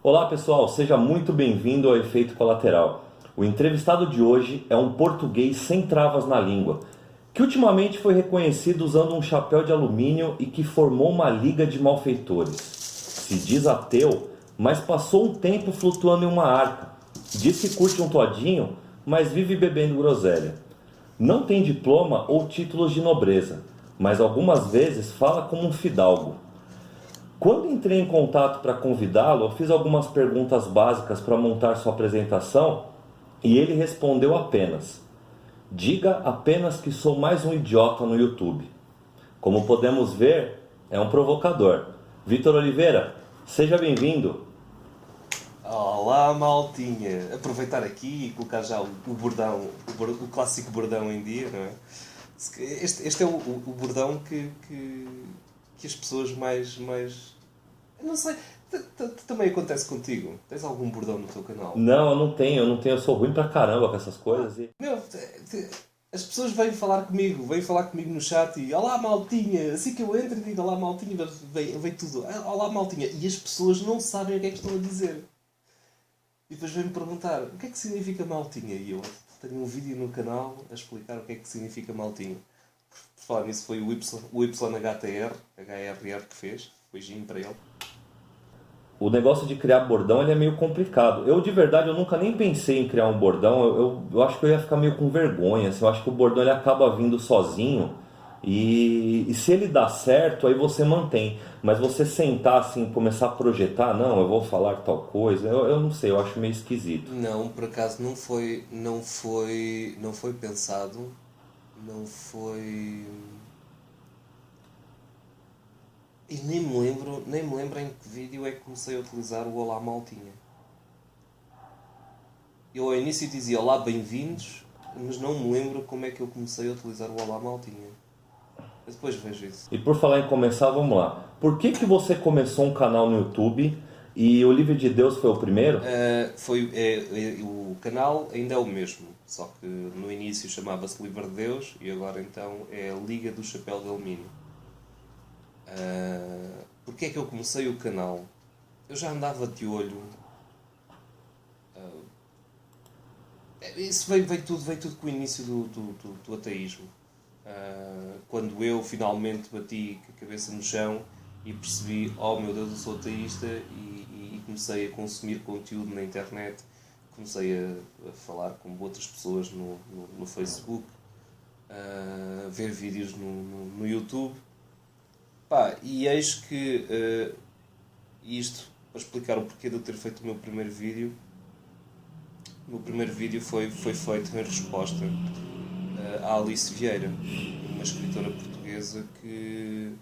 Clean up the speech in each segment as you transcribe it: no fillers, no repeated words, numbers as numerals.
Olá pessoal, seja muito bem-vindo ao Efeito Colateral. O entrevistado de hoje é um português sem travas na língua, que ultimamente foi reconhecido usando um chapéu de alumínio e que formou uma liga de malfeitores. Se diz ateu, mas passou um tempo flutuando em uma arca. Diz que curte um todinho, mas vive bebendo groselha. Não tem diploma ou títulos de nobreza, mas algumas vezes fala como um fidalgo. Quando entrei em contato para convidá-lo, eu fiz algumas perguntas básicas para montar sua apresentação e ele respondeu apenas: diga apenas que sou mais um idiota no YouTube. Como podemos ver, é um provocador. Vitor Oliveira, seja bem-vindo. Olá, maltinha! Aproveitar aqui e colocar já o bordão, o clássico bordão em dia, não é? Este é o bordão que as pessoas mais. Eu não sei, também acontece contigo. Tens algum bordão no teu canal? Não, eu não tenho, eu sou ruim pra caramba com essas coisas. Meu, as pessoas vêm falar comigo no chat e olá, maltinha! Assim que eu entro e digo olá, maltinha, vem tudo. Olá, maltinha! E as pessoas não sabem o que é que estão a dizer. E depois vem-me perguntar o que é que significa maltinha. E eu tenho um vídeo no canal a explicar o que é que significa maltinha. Por falar nisso, foi o YHTR que fez. Beijinho para ele. O negócio de criar bordão ele é meio complicado. Eu, de verdade, eu nunca nem pensei em criar um bordão. Eu acho que eu ia ficar meio com vergonha. Assim, eu acho que o bordão ele acaba vindo sozinho. E se ele dá certo, aí você mantém. Mas você sentar assim, começar a projetar, não, eu vou falar tal coisa, eu não sei, eu acho meio esquisito. Não, por acaso não foi pensado. Não foi. E nem me lembro em que vídeo é que comecei a utilizar o Olá Maltinha. Eu ao início dizia Olá Bem-vindos, mas não me lembro como é que eu comecei a utilizar o Olá Maltinha. Eu depois vejo isso. E por falar em começar, vamos lá. Por que que você começou um canal no YouTube e o Livro de Deus foi o primeiro? O canal ainda é o mesmo, só que no início chamava-se Livre de Deus e agora então é a Liga do Chapéu de Alumínio. Porque é que eu comecei o canal? Eu já andava de olho. Isso veio tudo com o início do ateísmo. Quando eu finalmente bati com a cabeça no chão e percebi, oh meu Deus, eu sou ateísta e comecei a consumir conteúdo na internet, comecei a falar com outras pessoas no Facebook, a ver vídeos no YouTube. Pá, e eis que isto, para explicar o porquê de eu ter feito o meu primeiro vídeo, o meu primeiro vídeo foi feito em resposta a Alice Vieira, uma escritora portuguesa que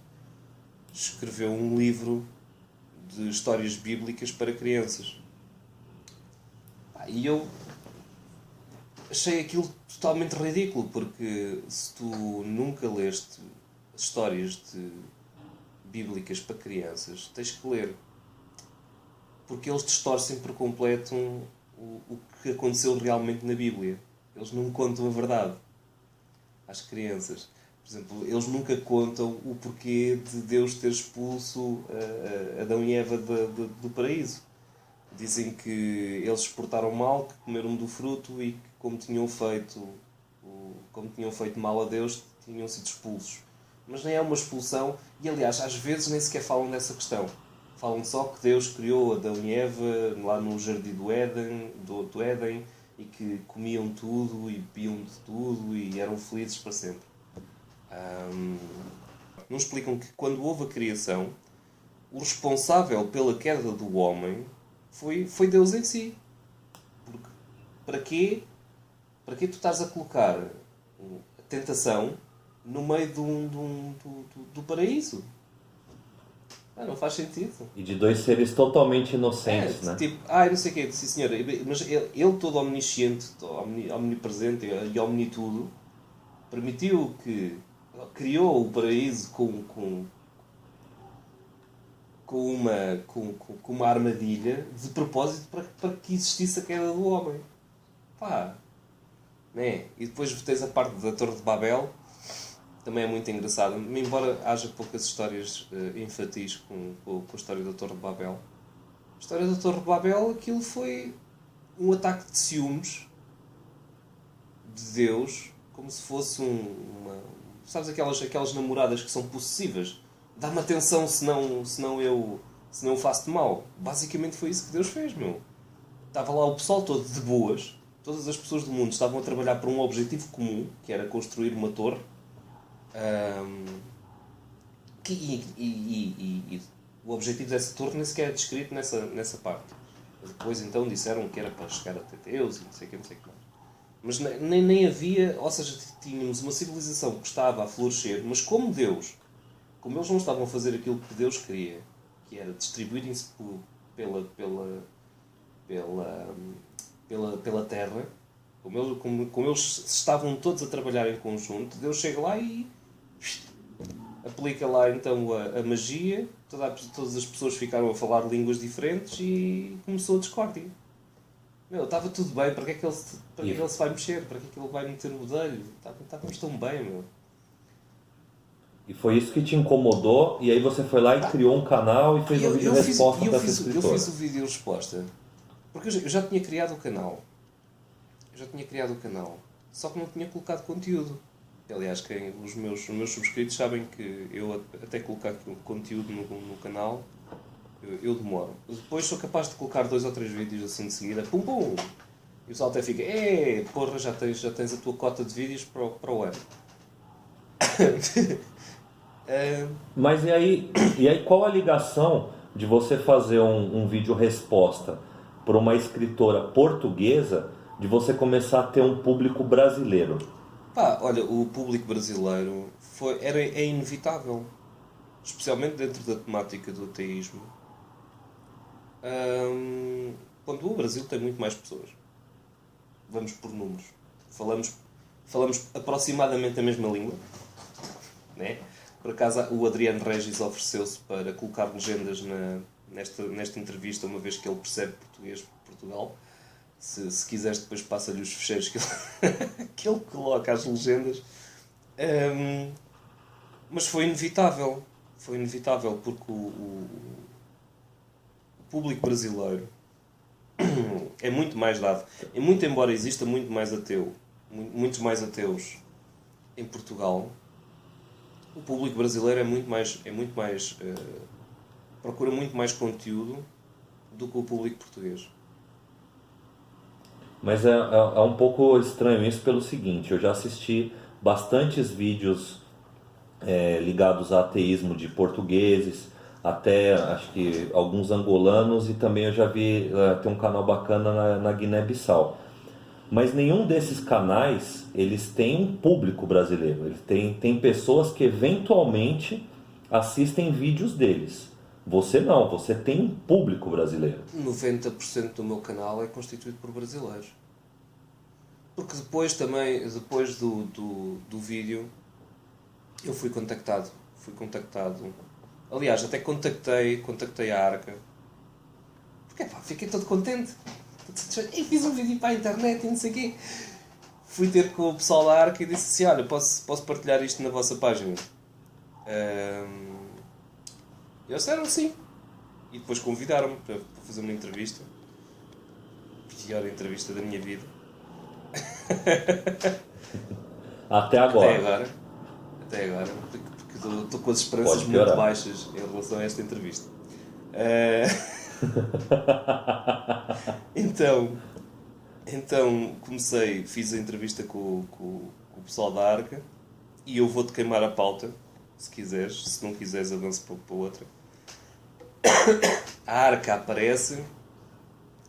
escreveu um livro de histórias bíblicas para crianças. E eu achei aquilo totalmente ridículo, porque se tu nunca leste histórias bíblicas para crianças, tens que ler. Porque eles distorcem por completo o que aconteceu realmente na Bíblia. Eles não contam a verdade às crianças. Por exemplo, eles nunca contam o porquê de Deus ter expulso Adão e Eva do paraíso. Dizem que eles se portaram mal, que comeram do fruto e que como tinham feito mal a Deus, tinham sido expulsos. Mas nem é uma expulsão e, aliás, às vezes nem sequer falam dessa questão. Falam só que Deus criou Adão e Eva lá no jardim do Éden e que comiam tudo e bebiam de tudo e eram felizes para sempre. Não explicam que quando houve a criação, o responsável pela queda do homem foi Deus em si. Porque para quê tu estás a colocar a tentação no meio do paraíso? Não faz sentido. E de dois seres totalmente inocentes, né? Tipo, não sei o quê, sim senhora, mas ele todo omnisciente, omnipresente e omnitudo, permitiu que criou o paraíso com uma armadilha de propósito para que existisse a queda do homem. Pá, né? E depois tens a parte da Torre de Babel, também é muito engraçada, embora haja poucas histórias infantis com a história da Torre de Babel. história da Torre de Babel, aquilo foi um ataque de ciúmes de Deus, como se fosse uma... Sabes aquelas namoradas que são possessivas? Dá-me atenção, senão eu faço-te mal. Basicamente foi isso que Deus fez, meu. Estava lá o pessoal todo de boas, todas as pessoas do mundo estavam a trabalhar para um objetivo comum, que era construir uma torre. E o objetivo dessa torre nem sequer é descrito nessa parte. Depois então disseram que era para chegar até Deus e não sei o que mais. Mas nem havia, ou seja, tínhamos uma civilização que estava a florescer, mas como eles não estavam a fazer aquilo que Deus queria, que era distribuírem-se pela terra, como eles estavam todos a trabalhar em conjunto, Deus chega lá e aplica lá então a magia, todas as pessoas ficaram a falar línguas diferentes e começou a discórdia. Meu, estava tudo bem, para que é que ele se vai mexer? Para que é que ele vai meter o bedelho? Estávamos tão bem, meu. E foi isso que te incomodou, e aí você foi lá e criou um canal e fez um vídeo resposta para essa escritora. Eu fiz o vídeo resposta, porque eu já tinha criado o canal. Só que não tinha colocado conteúdo. Aliás, os meus subscritos sabem que eu até colocar conteúdo no canal, eu demoro. Depois sou capaz de colocar 2 ou 3 vídeos assim de seguida, pum pum! E o pessoal até fica, porra, já tens a tua cota de vídeos para o ano. Mas e aí qual a ligação de você fazer um vídeo resposta para uma escritora portuguesa de você começar a ter um público brasileiro? Olha, o público brasileiro é inevitável, especialmente dentro da temática do ateísmo. Quando o Brasil tem muito mais pessoas, vamos por números, falamos aproximadamente a mesma língua, né? Por acaso o Adriano Regis ofereceu-se para colocar legendas nesta entrevista, uma vez que ele percebe português de Portugal. Se quiseres, depois passa-lhe os fecheiros que ele coloca as legendas. Mas foi inevitável. Foi inevitável porque o público brasileiro é muito mais dado. E muito embora exista muito mais muitos mais ateus em Portugal, o público brasileiro procura muito mais conteúdo do que o público português. Mas é um pouco estranho isso pelo seguinte, eu já assisti bastantes vídeos ligados a ateísmo de portugueses, até acho que alguns angolanos, e também eu já vi, tem um canal bacana na Guiné-Bissau. Mas nenhum desses canais, eles têm um público brasileiro, eles tem pessoas que eventualmente assistem vídeos deles. Você não, você tem um público brasileiro. 90% do meu canal é constituído por brasileiros. Porque depois do vídeo, eu fui contactado. Aliás, até contactei a Arca. Porque fiquei todo contente. E fiz um vídeo para a internet e não sei o quê. Fui ter com o pessoal da Arca e disse assim, olha, posso partilhar isto na vossa página? E eles disseram sim. E depois convidaram-me para fazer uma entrevista. A pior entrevista da minha vida. Até agora. Porque estou com as esperanças muito baixas em relação a esta entrevista. Então fiz a entrevista com o pessoal da Arca e eu vou-te queimar a pauta, se quiseres. Se não quiseres, avanço para outra. A Arca aparece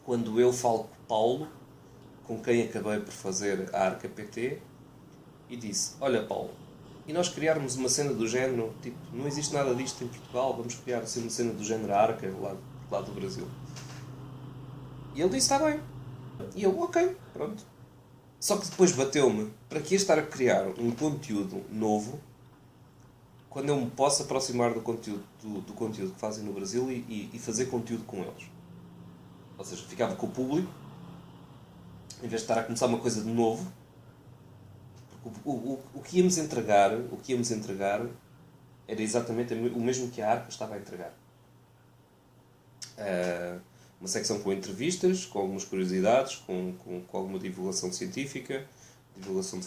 quando eu falo com o Paulo, com quem acabei por fazer a Arca PT, e disse, olha Paulo, e nós criarmos uma cena do género, tipo, não existe nada disto em Portugal, vamos criar assim uma cena do género Arca, lá do Brasil. E ele disse, está bem. E eu, ok, pronto. Só que depois bateu-me, para que estar a criar um conteúdo novo, quando eu me posso aproximar do conteúdo que fazem no Brasil e fazer conteúdo com eles. Ou seja, ficava com o público, em vez de estar a começar uma coisa de novo, porque o que íamos entregar era exatamente o mesmo que a Arca estava a entregar. uma secção com entrevistas, com algumas curiosidades, com alguma divulgação científica, divulgação de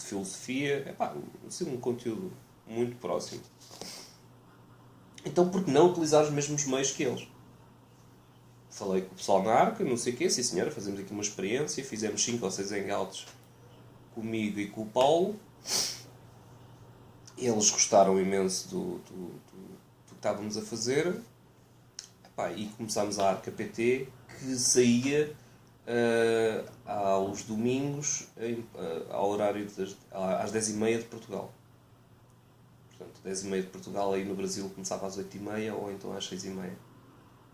filosofia. Assim, um conteúdo muito próximo. Então, por que não utilizar os mesmos meios que eles? Falei com o pessoal na Arca, não sei o quê, sim senhora, fazemos aqui uma experiência, fizemos 5 ou 6 hangouts comigo e com o Paulo. Eles gostaram imenso do que estávamos a fazer. E começámos a Arca PT, que saía aos domingos ao horário às 10h30 de Portugal. Portanto, 10h30 de Portugal, aí no Brasil começava às 8h30 ou então às 6h30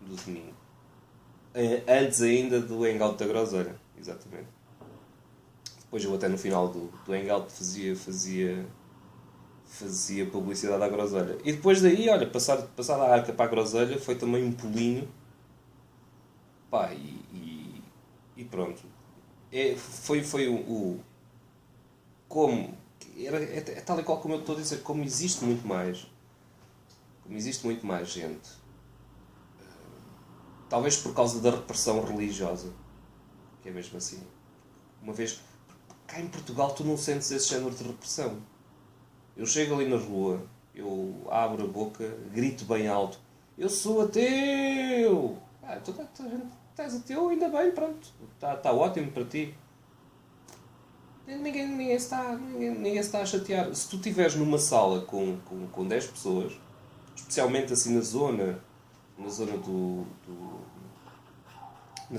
do domingo. Antes ainda do Hangout da Groselha, exatamente. Depois eu até no final do Hangout fazia publicidade à Groselha. E depois daí, olha, passar da Arca para a Groselha foi também um pulinho. E pronto. Foi o como... É tal e qual como eu estou a dizer, como existe muito mais gente, talvez por causa da repressão religiosa, que é mesmo assim. Uma vez, cá em Portugal tu não sentes esse género de repressão. Eu chego ali na rua, eu abro a boca, grito bem alto: eu sou ateu! Tu estás ateu, ainda bem, pronto. Está ótimo para ti. Ninguém se está a chatear. Se tu estiveres numa sala com 10 pessoas, especialmente assim na zona na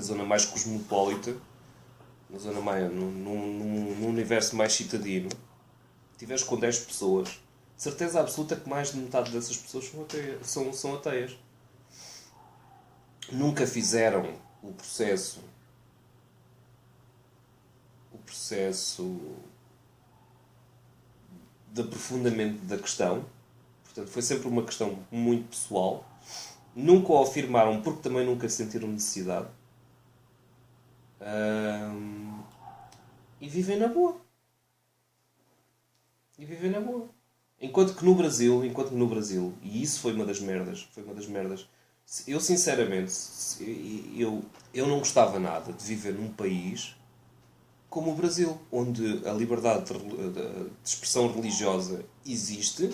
zona mais cosmopolita, na zona mais, num universo mais citadino, estiveres com 10 pessoas, certeza absoluta que mais de metade dessas pessoas são ateias. Nunca fizeram o processo de aprofundamento da questão. Portanto, foi sempre uma questão muito pessoal. Nunca o afirmaram porque também nunca sentiram necessidade. E vivem na boa. Enquanto que no Brasil, e isso foi uma das merdas, eu sinceramente, eu não gostava nada de viver num país como o Brasil, onde a liberdade de expressão religiosa existe,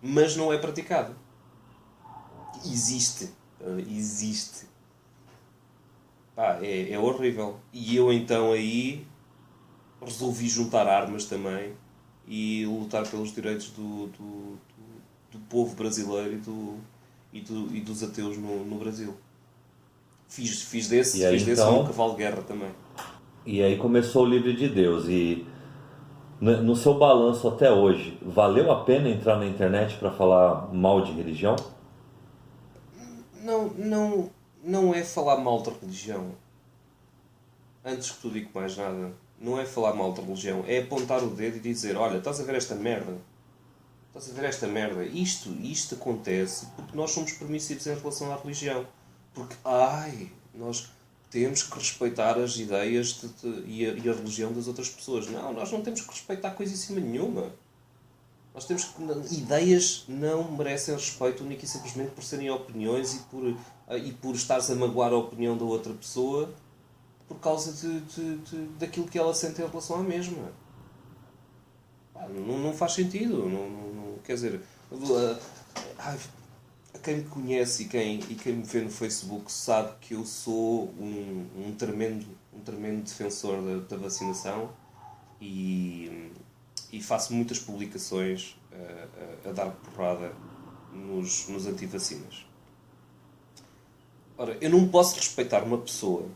mas não é praticada. Existe. É horrível. E eu então aí resolvi juntar armas também e lutar pelos direitos do povo brasileiro e dos ateus no Brasil. Fiz desse então, um cavalo de guerra também. E aí começou o Livre de Deus. E no seu balanço até hoje, valeu a pena entrar na internet para falar mal de religião? Não é falar mal da religião. Antes que tu diga mais nada, não é falar mal da religião, é apontar o dedo e dizer: olha, estás a ver esta merda? Isto acontece porque nós somos permissivos em relação à religião. Porque, nós temos que respeitar as ideias e a religião das outras pessoas. Não, nós não temos que respeitar coisíssima nenhuma. Nós temos que... Ideias não merecem respeito única e simplesmente por serem opiniões e por estares a magoar a opinião da outra pessoa por causa daquilo que ela sente em relação à mesma. Não faz sentido. Quer dizer, quem me conhece e quem me vê no Facebook sabe que eu sou um tremendo defensor da vacinação e faço muitas publicações a dar porrada nos antivacinas. Ora, eu não posso respeitar uma pessoa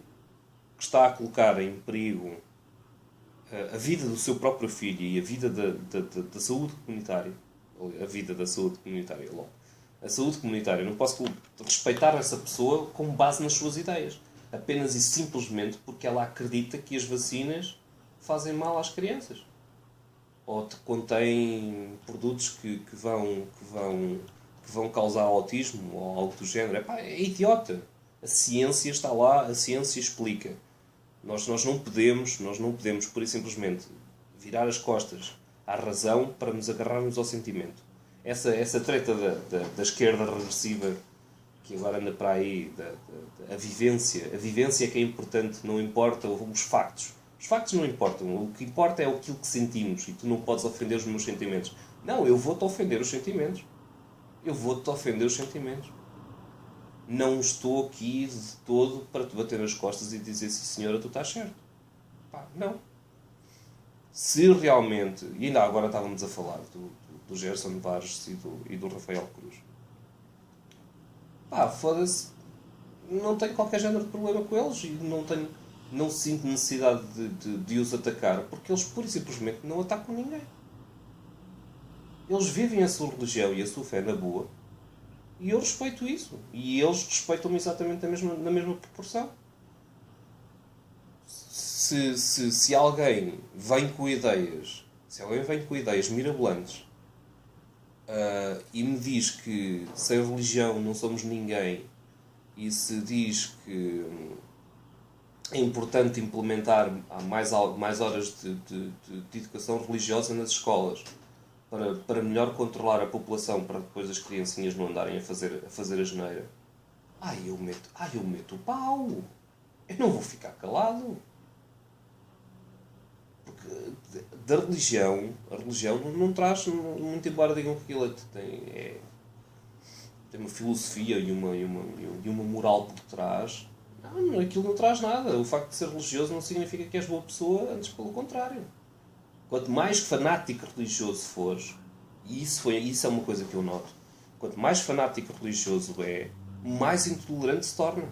que está a colocar em perigo a vida do seu próprio filho e a vida da saúde comunitária. A vida da saúde comunitária, logo. A saúde comunitária. Eu não posso respeitar essa pessoa com base nas suas ideias. Apenas e simplesmente porque ela acredita que as vacinas fazem mal às crianças. Ou contêm produtos que vão causar autismo ou algo do género. É idiota. A ciência está lá, a ciência explica. Nós não podemos, pura e simplesmente, virar as costas à razão para nos agarrarmos ao sentimento. Essa treta da esquerda regressiva que agora anda para aí, a vivência. A vivência é que é importante, não importa os factos. Os factos não importam. O que importa é aquilo que sentimos e tu não podes ofender os meus sentimentos. Não, eu vou-te ofender os sentimentos. Eu vou-te ofender os sentimentos. Não estou aqui de todo para te bater nas costas e dizer sim senhora, tu estás certo. Pá, não. Se realmente, e ainda agora estávamos a falar do Gerson Vargas e do Rafael Cruz. Pá, foda-se. Não tenho qualquer género de problema com eles e não sinto necessidade de os atacar, porque eles pura e simplesmente não atacam ninguém. Eles vivem a sua religião e a sua fé na boa, e eu respeito isso. E eles respeitam-me exatamente na mesma proporção. Se alguém vem com ideias, mirabolantes, e me diz que sem religião não somos ninguém, e se diz que é importante implementar mais horas de educação religiosa nas escolas para melhor controlar a população, para depois as criancinhas não andarem a fazer a geneira, eu meto o pau. Eu não vou ficar calado. Porque a religião não traz, muito embora digam que aquilo tem uma filosofia e uma moral por trás. Não, aquilo não traz nada. O facto de ser religioso não significa que és boa pessoa, antes pelo contrário. Quanto mais fanático religioso fores, e isso é uma coisa que eu noto, quanto mais fanático religioso mais intolerante se torna.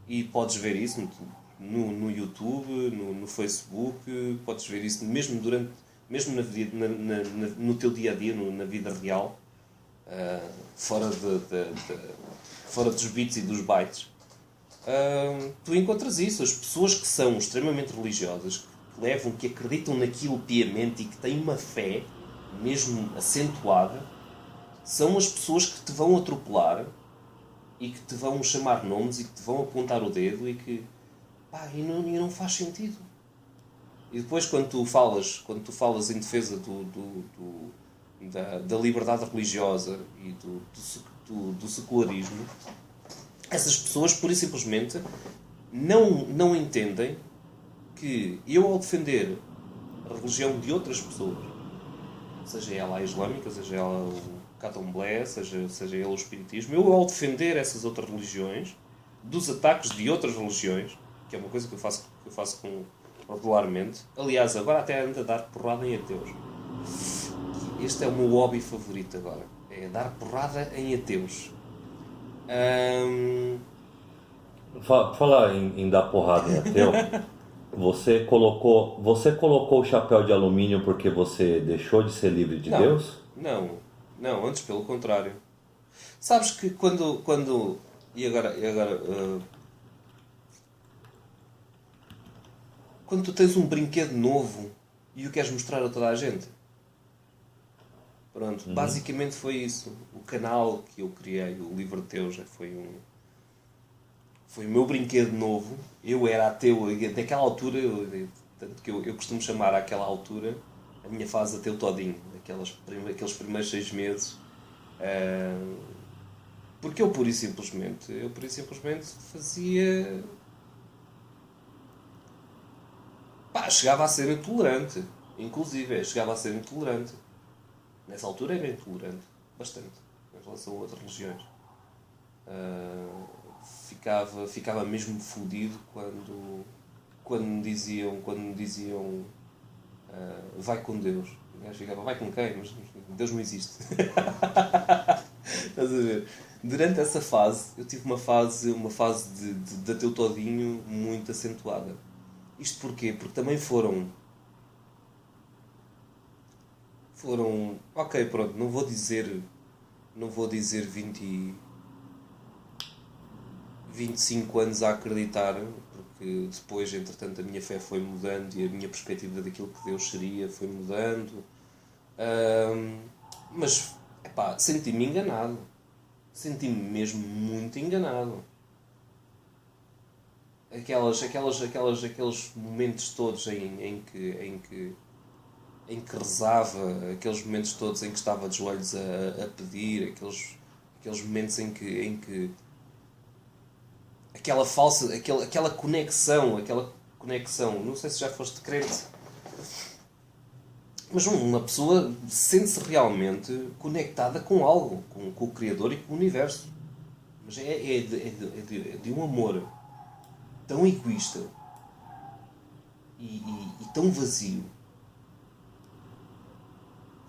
E podes ver isso no YouTube, no Facebook, podes ver isso mesmo no teu dia a dia, na vida real, fora dos bits e dos bytes. Tu encontras isso. As pessoas que são extremamente religiosas, que acreditam naquilo piamente e que têm uma fé mesmo acentuada, são as pessoas que te vão atropelar e que te vão chamar nomes e que te vão apontar o dedo e não faz sentido. E depois quando tu falas em defesa da liberdade religiosa e do secularismo, essas pessoas pura e simplesmente não entendem que eu, ao defender a religião de outras pessoas, seja ela a islâmica, seja ela o candomblé, seja ele o espiritismo, eu, ao defender essas outras religiões dos ataques de outras religiões, que é uma coisa que eu faço regularmente. Aliás, agora até ando a dar porrada em ateus. Este é o meu hobby favorito agora. É dar porrada em ateus. Falar em dar porrada em ateu, você colocou o chapéu de alumínio porque você deixou de ser livre de Deus? Não, antes pelo contrário. Sabes que quando e agora quando tu tens um brinquedo novo e o queres mostrar a toda a gente. Pronto, basicamente foi isso. O canal que eu criei, o Livre Teu, já foi o meu brinquedo novo. Eu era ateu naquela altura, tanto que eu costumo chamar àquela altura a minha fase ateu todinho, aqueles primeiros 6 meses. Porque eu pura e simplesmente fazia... chegava a ser intolerante. Inclusive, chegava a ser intolerante. Nessa altura era intolerante. Bastante. Em relação a outras religiões. Ficava mesmo fodido quando me diziam vai com Deus. O gajo ficava, vai com quem? Mas Deus não existe. Estás a ver? Durante essa fase, eu tive uma fase de ateu todinho muito acentuada. Isto porquê? Porque também foram... Ok, pronto, não vou dizer 25 anos a acreditar, porque depois, entretanto, a minha fé foi mudando e a minha perspectiva daquilo que Deus seria foi mudando. Mas, senti-me enganado. Senti-me mesmo muito enganado. Aqueles momentos todos em que rezava, aqueles momentos todos em que estava de joelhos a pedir, aqueles aqueles momentos em que aquela falsa, aquela conexão, não sei se já foste crente, mas uma pessoa sente-se realmente conectada com algo, com o Criador e com o Universo. Mas é de um amor tão egoísta e tão vazio.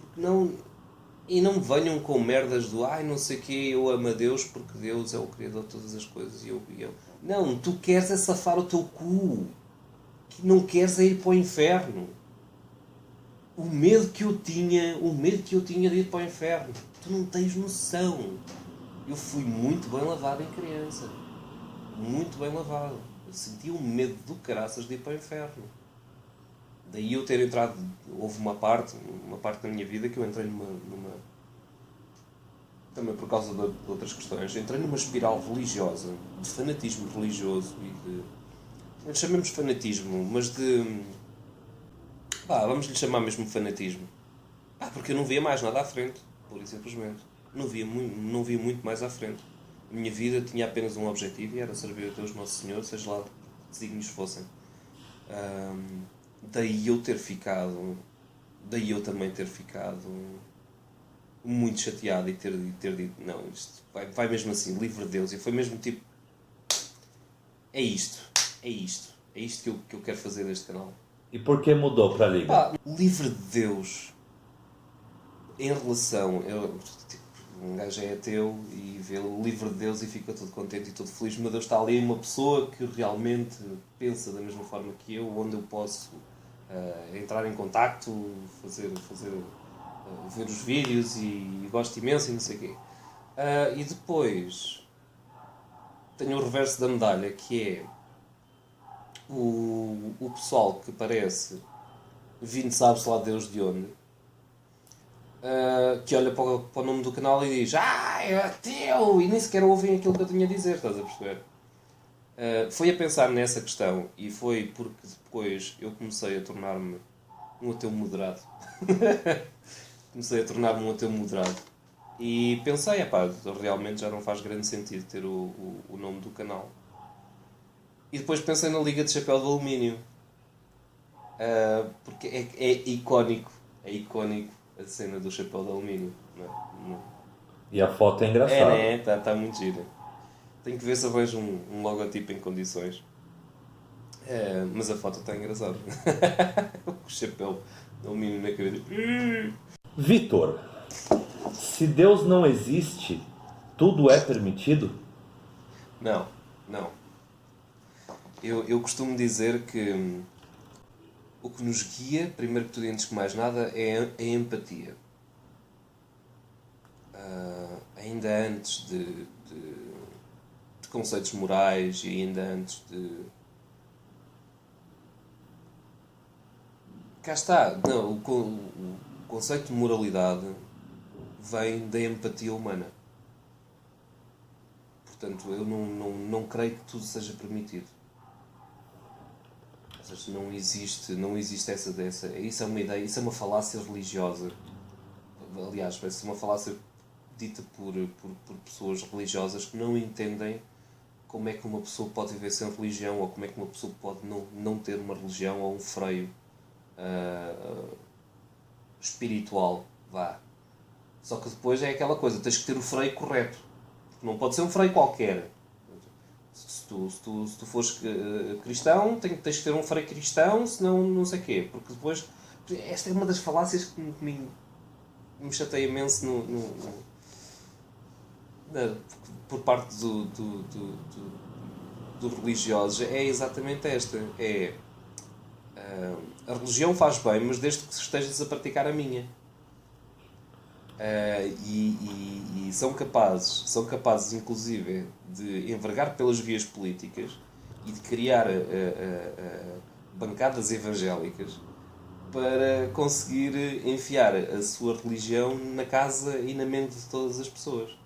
Porque não... E não me venham com merdas do ai não sei o quê, eu amo a Deus porque Deus é o Criador de todas as coisas e eu. Não, tu queres é safar o teu cu. Não queres é ir para o inferno. O medo que eu tinha de ir para o inferno. Tu não tens noção. Eu fui muito bem lavado em criança. Muito bem lavado. Eu sentia um medo do caraças de ir para o inferno. Daí eu ter entrado... Houve uma parte da minha vida que eu entrei numa também por causa de outras questões, entrei numa espiral religiosa, de fanatismo religioso e de... chamemos fanatismo, mas de... vamos lhe chamar mesmo fanatismo. Porque eu não via mais nada à frente, pura e simplesmente. Não via muito mais à frente. A minha vida tinha apenas um objetivo e era servir a Deus Nosso Senhor, seja lá que desígnios fossem. Daí eu também ter ficado muito chateado e ter dito não, isto vai mesmo assim, livre de Deus. E foi mesmo tipo, é isto que eu quero fazer neste canal. E por que mudou para a Liga? Livre de Deus em relação... um gajo é ateu e vê o livre de Deus e fica todo contente e todo feliz, mas Deus está ali uma pessoa que realmente pensa da mesma forma que eu, onde eu posso entrar em contacto, ver os vídeos e gosto imenso e não sei o quê. E depois tenho o reverso da medalha, que é o pessoal que parece vindo sabe-se lá Deus de onde, que olha para o nome do canal e diz é teu, e nem sequer ouvem aquilo que eu tinha a dizer, estás a perceber? Foi a pensar nessa questão e foi porque depois eu comecei a tornar-me um ateu moderado. E pensei, realmente já não faz grande sentido ter o nome do canal. E depois pensei na Liga de Chapéu de Alumínio, porque é icónico a cena do chapéu de alumínio. Não. E a foto é engraçada. Está muito gira. Tenho que ver se arranjo um logotipo em condições. Mas a foto está engraçada. O chapéu de alumínio na cabeça. Vitor, se Deus não existe, tudo é permitido? Não. Eu costumo dizer que o que nos guia, primeiro que tudo e antes que mais nada, é a empatia. Ainda antes de conceitos morais e ainda antes de... Cá está. Não, o conceito de moralidade vem da empatia humana. Portanto, eu não creio que tudo seja permitido. Não existe essa... Isso é uma ideia, isso é uma falácia religiosa. Aliás, parece uma falácia dita por pessoas religiosas que não entendem como é que uma pessoa pode viver sem religião, ou como é que uma pessoa pode não ter uma religião ou um freio espiritual. Só que depois é aquela coisa, tens que ter o freio correto. Não pode ser um freio qualquer. Se tu fores cristão, tens que ter um freio cristão, senão não sei o quê. Porque depois... Esta é uma das falácias que me chateia imenso por parte dos religiosos. É exatamente esta. A religião faz bem, mas desde que estejas a praticar a minha. E são capazes inclusive de envergar pelas vias políticas e de criar bancadas evangélicas para conseguir enfiar a sua religião na casa e na mente de todas as pessoas.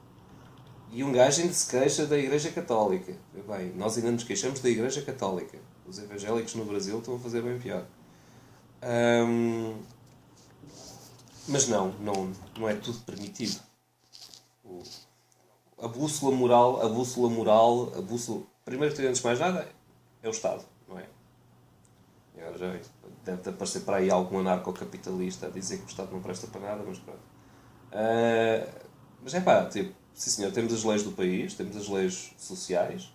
E um gajo ainda se queixa da Igreja Católica. Bem, nós ainda nos queixamos da Igreja Católica. Os evangélicos no Brasil estão a fazer bem pior. Mas não é tudo permitido. a bússola moral, primeiro que antes de mais nada é o Estado, não é? Agora já deve aparecer para aí algum anarcocapitalista a dizer que o Estado não presta para nada, mas pronto. Mas é pá, tipo, sim senhor, temos as leis do país, temos as leis sociais,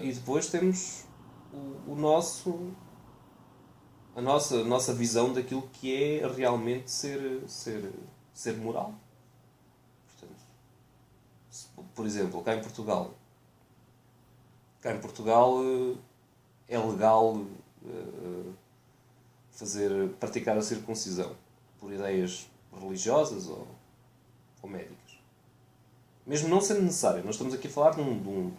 e depois temos o nosso, a nossa visão daquilo que é realmente ser moral. Portanto, por exemplo, cá em Portugal é legal praticar a circuncisão por ideias religiosas ou médicas. Mesmo não sendo necessário. Nós estamos aqui a falar de um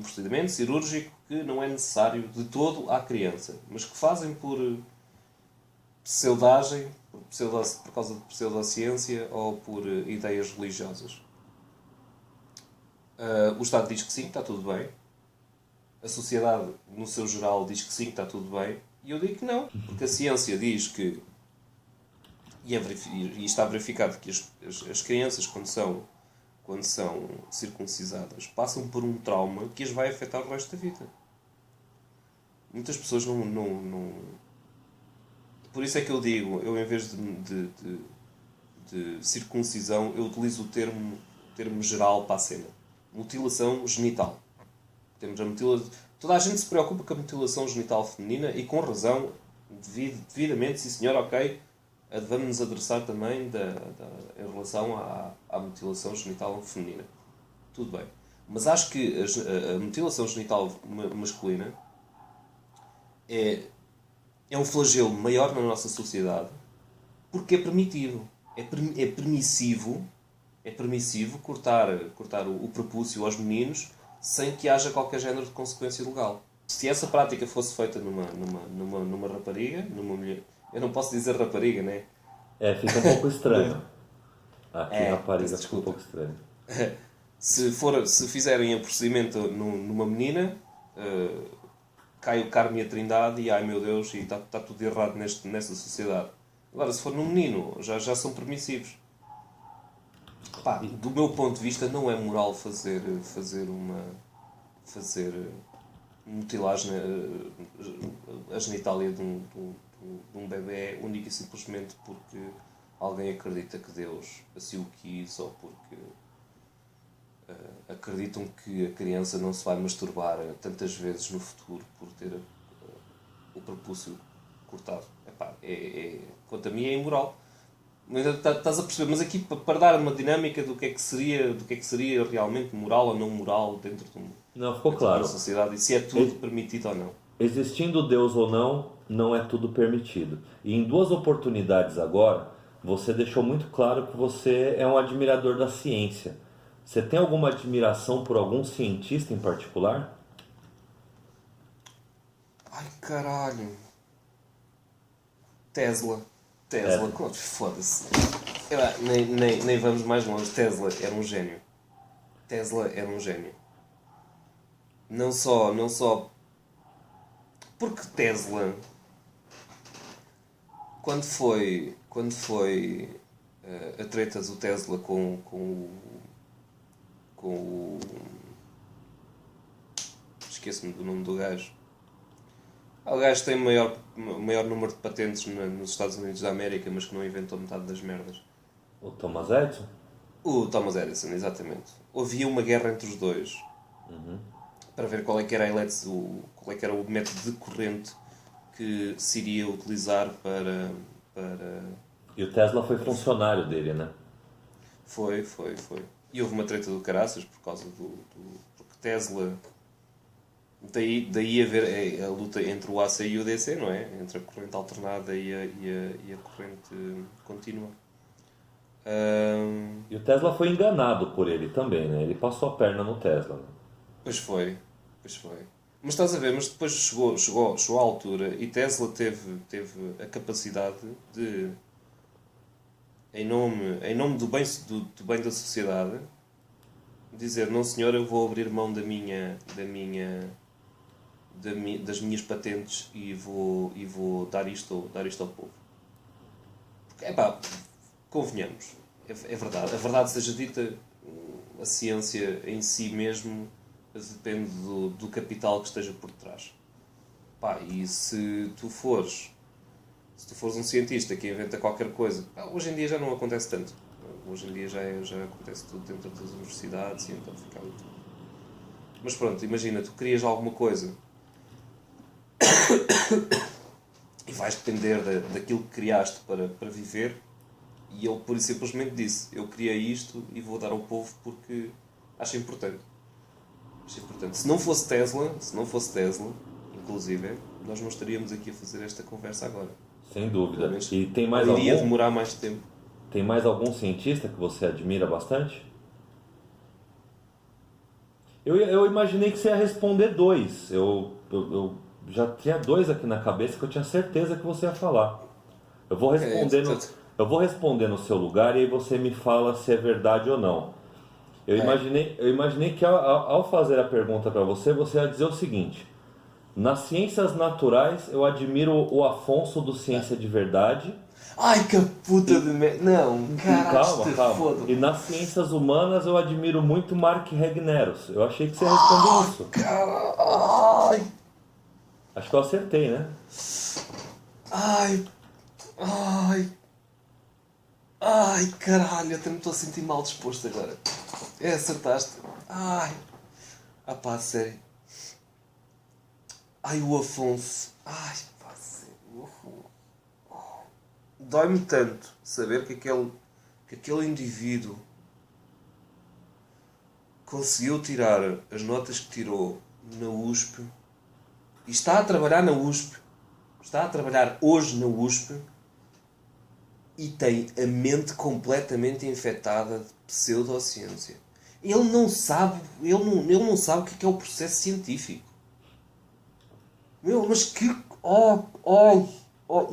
procedimento cirúrgico que não é necessário de todo à criança, mas que fazem por pseudagem, por causa de pseudociência ou por ideias religiosas. O Estado diz que sim, está tudo bem. A sociedade, no seu geral, diz que sim, está tudo bem. E eu digo que não, porque a ciência diz que, e está verificado que as crianças, quando são circuncisadas, passam por um trauma que as vai afetar o resto da vida. Muitas pessoas não. Por isso é que eu digo, eu em vez de circuncisão, eu utilizo o termo geral para a cena. Mutilação genital. Temos a mutilação. Toda a gente se preocupa com a mutilação genital feminina e com razão, devidamente, sim senhor, ok. Vamos nos adressar também em relação à mutilação genital feminina. Tudo bem. Mas acho que a mutilação genital masculina é um flagelo maior na nossa sociedade porque é permitido. É permissivo cortar o prepúcio aos meninos sem que haja qualquer género de consequência legal. Se essa prática fosse feita numa rapariga, numa mulher... Eu não posso dizer rapariga, né? Fica um pouco estranho. Aqui rapariga peço fica um pouco estranho. Se fizerem o procedimento numa menina, cai o Carme e a Trindade e ai meu Deus, e está tudo errado nesta sociedade. Agora, se for num menino, já são permissivos. Pá, do meu ponto de vista, não é moral mutilar a genitália de um bebê única e simplesmente porque alguém acredita que Deus assim o quis ou porque acreditam que a criança não se vai masturbar tantas vezes no futuro por ter o prepúcio cortado. Epá, quanto a mim é imoral. Estás a perceber? Mas aqui para dar uma dinâmica do que é que seria realmente moral ou não moral dentro Não, ficou claro. da sociedade e se é tudo permitido ou não. Existindo Deus ou não, não é tudo permitido. E em 2 oportunidades agora, você deixou muito claro que você é um admirador da ciência. Você tem alguma admiração por algum cientista em particular? Ai caralho. Tesla, foda-se. Nem vamos mais longe. Tesla era um gênio. Não só porque Tesla, quando foi a treta do Tesla com o esqueço-me do nome do gajo. O gajo tem o maior número de patentes nos Estados Unidos da América, mas que não inventou metade das merdas. O Thomas Edison? O Thomas Edison, exatamente. Havia uma guerra entre os dois para ver qual é que era o método de corrente que se iria utilizar para... E o Tesla foi funcionário dele, né? Foi. E houve uma treta do caraças por causa porque Tesla... Daí haver a luta entre o AC e o DC, não é? Entre a corrente alternada e a corrente contínua. E o Tesla foi enganado por ele também, né? Ele passou a perna no Tesla. Né? Pois foi. Mas estás a ver, mas depois chegou à altura e Tesla teve a capacidade de, em nome do bem da sociedade, dizer, não senhor, eu vou abrir mão das minhas patentes e vou dar isto ao povo. Porque, convenhamos, é verdade. A verdade seja dita, a ciência em si mesmo depende do capital que esteja por trás. Pá, e se tu fores um cientista que inventa qualquer coisa, hoje em dia já não acontece tanto. Hoje em dia já acontece tudo dentro das universidades e então fica ali tudo. Mas pronto, imagina, tu crias alguma coisa e vais depender daquilo que criaste para viver, e ele pura e simplesmente disse: eu criei isto e vou dar ao povo porque acho importante. Se não fosse Tesla, inclusive, nós não estaríamos aqui a fazer esta conversa agora. Sem dúvida. E tem mais algum? Iria demorar mais tempo. Tem mais algum cientista que você admira bastante? Eu imaginei que você ia responder 2. Eu já tinha 2 aqui na cabeça que eu tinha certeza que você ia falar. Eu vou responder no seu lugar e aí você me fala se é verdade ou não. Eu imaginei que ao fazer a pergunta para você ia dizer o seguinte: nas ciências naturais eu admiro o Afonso do Ciência de Verdade. Ai, que puta de merda. Não, caralho. Calma. E nas ciências humanas eu admiro muito Mark Regnerus. Eu achei que você ia responder isso. Caralho. Acho que eu acertei, né? Ai, caralho. Até me estou a sentir mal disposto agora. Acertaste. Ai. Pá, sério. Ai, o Afonso. Ai, pá, sério. O Afonso. Dói-me tanto saber que aquele indivíduo conseguiu tirar as notas que tirou na USP e está a trabalhar na USP, está a trabalhar hoje na USP e tem a mente completamente infectada de pseudociência. Ele não sabe o que é o processo científico. Meu, mas que... e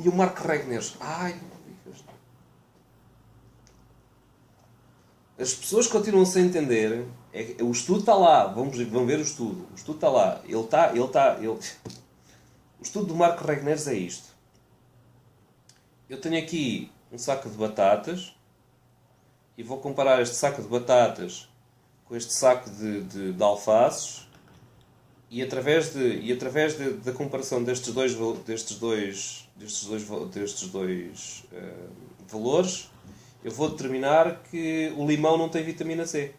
o Mark Regnerus. Ai, as pessoas continuam sem entender. O estudo está lá. Vamos ver o estudo. O estudo está lá. O estudo do Mark Regnerus é isto. Eu tenho aqui um saco de batatas e vou comparar este saco de batatas com este saco de alfaces. E através da comparação destes dois valores, eu vou determinar que o limão não tem vitamina C.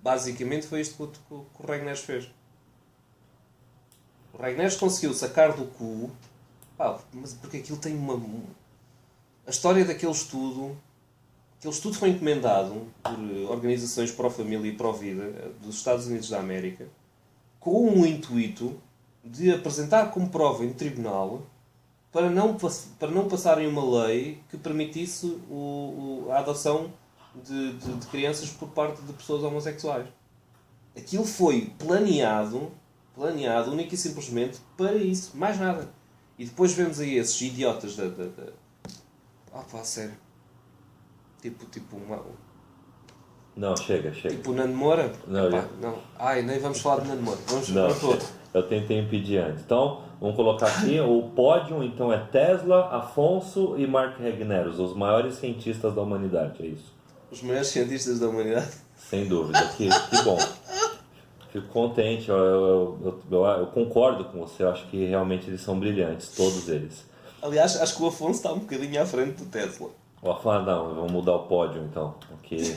Basicamente foi isto que o Regnerus fez. O Regnerus conseguiu sacar do cu, mas porque aquilo tem a história daquele estudo. Aquele estudo foi encomendado por organizações pró-família e pró-vida dos Estados Unidos da América com o intuito de apresentar como prova em tribunal para não passarem uma lei que permitisse a adoção de crianças por parte de pessoas homossexuais. Aquilo foi planeado única e simplesmente para isso, mais nada. E depois vemos aí esses idiotas sério. Tipo uma... Não, chega. Tipo o Nando Moura? Não. Ai, nem vamos falar de Nando Moura. Vamos para outro. Eu tentei impedir antes. Então, vamos colocar aqui o pódio, então é Tesla, Afonso e Mark Regnerus, os maiores cientistas da humanidade, é isso? Os maiores cientistas da humanidade? Sem dúvida, que bom. Fico contente, eu concordo com você, eu acho que realmente eles são brilhantes, todos eles. Aliás, acho que o Afonso está um bocadinho à frente do Tesla. Não, vamos mudar o pódio então. Okay.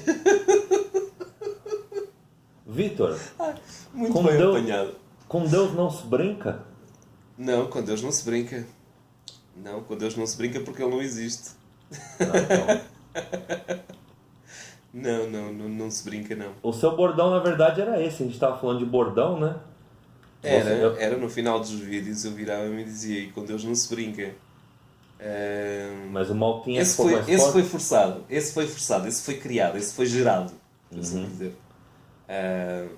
Vitor, muito bem apanhado. Com Deus não se brinca? Não, com Deus não se brinca. Não, com Deus não se brinca porque Ele não existe. Não se brinca, não. O seu bordão, na verdade, era esse. A gente estava falando de bordão, né? Era no final dos vídeos eu virava-me e dizia: e com Deus não se brinca. Mas o Maltinha esse foi forçado, esse foi criado, esse foi gerado, por assim dizer. É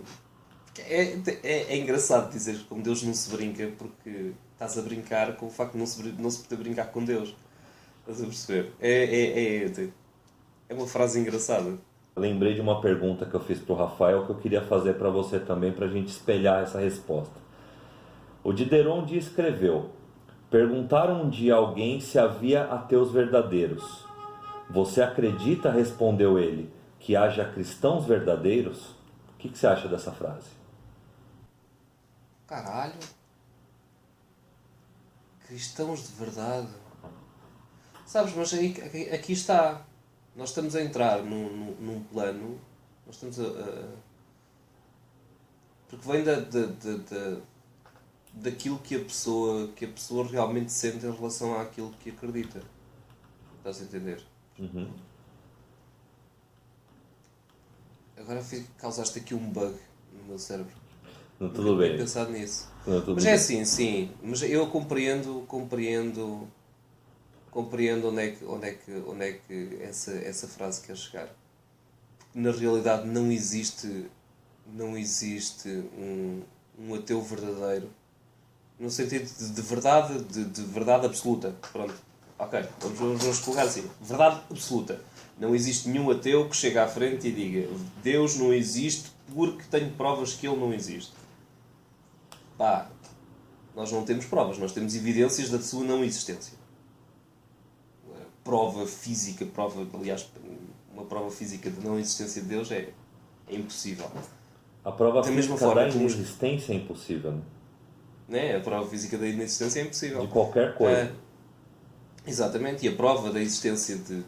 engraçado dizer que com Deus não se brinca porque estás a brincar com o facto de não se poder brincar com Deus. Estás a perceber? É uma frase engraçada. Lembrei de uma pergunta que eu fiz para o Rafael que eu queria fazer para você também, para a gente espelhar essa resposta. O Diderot escreveu: perguntaram um dia a alguém se havia ateus verdadeiros. Você acredita, respondeu ele, que haja cristãos verdadeiros. O que você acha dessa frase? Caralho. Cristãos de verdade. Sabes, mas aqui está. Nós estamos a entrar num plano. Nós estamos porque vem daquilo que a pessoa realmente sente em relação àquilo que acredita. Estás a entender? Uhum. Agora causaste aqui um bug no meu cérebro. Não, Nunca tudo tinha bem. pensado nisso. Não, tudo Mas bem. é assim, sim. Mas eu compreendo onde é que essa frase quer chegar. Porque na realidade não existe um ateu verdadeiro, no sentido de verdade absoluta. Pronto. Ok, vamos colocar assim. Verdade absoluta. Não existe nenhum ateu que chegue à frente e diga Deus não existe porque tenho provas que ele não existe. Pá, nós não temos provas, nós temos evidências da sua não existência. Prova física, aliás, uma prova física de não existência de Deus é impossível. A prova Da mesma física forma da como inexistência é impossível, né? né? A prova física da inexistência é impossível. De qualquer coisa. Exatamente, e a prova da existência de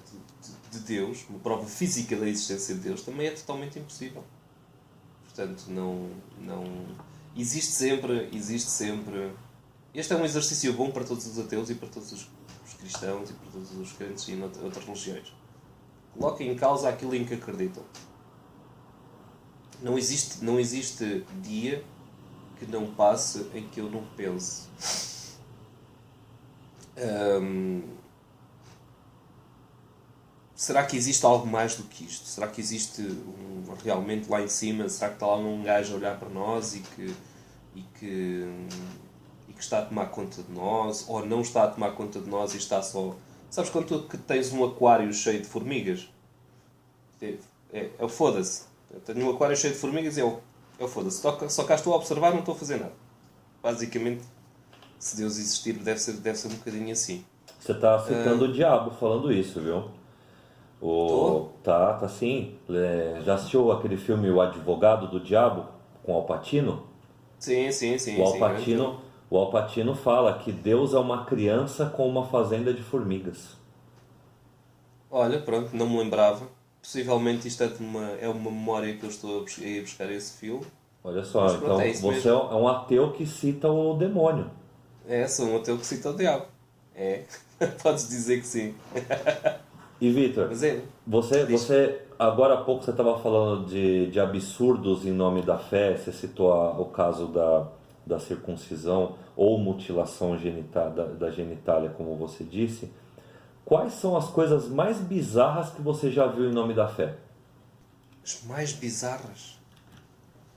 Deus, uma prova física da existência de Deus, também é totalmente impossível. Portanto, não existe sempre. Este é um exercício bom para todos os ateus e para todos os cristãos e para todos os crentes e outras religiões. Coloquem em causa aquilo em que acreditam. Não existe dia que não passe em que eu não pense. Será que existe algo mais do que isto? Será que existe realmente lá em cima? Será que está lá um gajo a olhar para nós e que está a tomar conta de nós? Ou não está a tomar conta de nós e está só... Sabes quando tu que tens um aquário cheio de formigas? É o foda-se. Eu tenho um aquário cheio de formigas e é o foda-se. Só cá estou a observar, não estou a fazer nada. Basicamente, se Deus existir, deve ser um bocadinho assim. Você está citando o diabo falando isso, viu? Tá sim. Já assistiu aquele filme O Advogado do Diabo com Al Pacino? Sim. O Al Pacino fala que Deus é uma criança com uma fazenda de formigas. Olha, pronto, não me lembrava. Possivelmente isto é uma memória que eu estou a ir buscar esse filme. Olha só, Mas pronto, então é isso você mesmo. é um ateu que cita o demônio. Sou um ateu que cita o diabo. Podes dizer que sim. E Vitor, Mas você agora há pouco você estava falando de absurdos em nome da fé, você citou o caso da circuncisão ou mutilação da genitália, como você disse. Quais são as coisas mais bizarras que você já viu em nome da fé? as mais bizarras.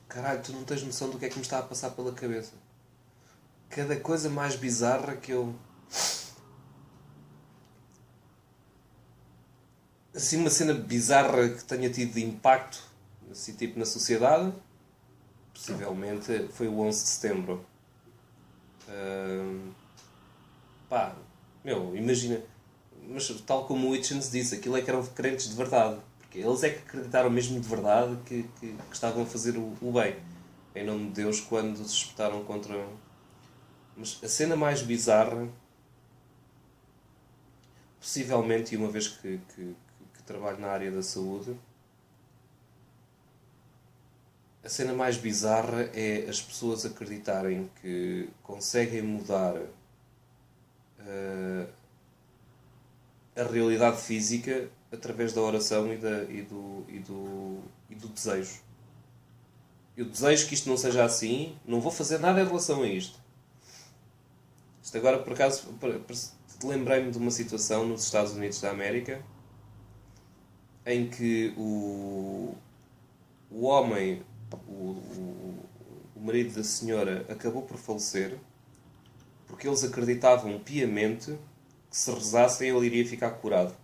Caralho, tu não tens noção do que é que me está a passar pela cabeça. Cada coisa mais bizarra que eu... Assim, uma cena bizarra que tenha tido de impacto, assim, tipo, na sociedade, possivelmente foi o 11 de setembro. Imagina... Mas tal como o Hitchens disse, aquilo é que eram crentes de verdade. Porque eles é que acreditaram mesmo de verdade que estavam a fazer o bem. Em nome de Deus, quando se espetaram contra... Mas a cena mais bizarra, possivelmente, e uma vez que trabalho na área da saúde, a cena mais bizarra é as pessoas acreditarem que conseguem mudar a realidade física através da oração e do desejo. Eu desejo que isto não seja assim, não vou fazer nada em relação a isto. Isto agora, por acaso, lembrei-me de uma situação nos Estados Unidos da América em que o homem, o marido da senhora, acabou por falecer porque eles acreditavam piamente que se rezassem ele iria ficar curado.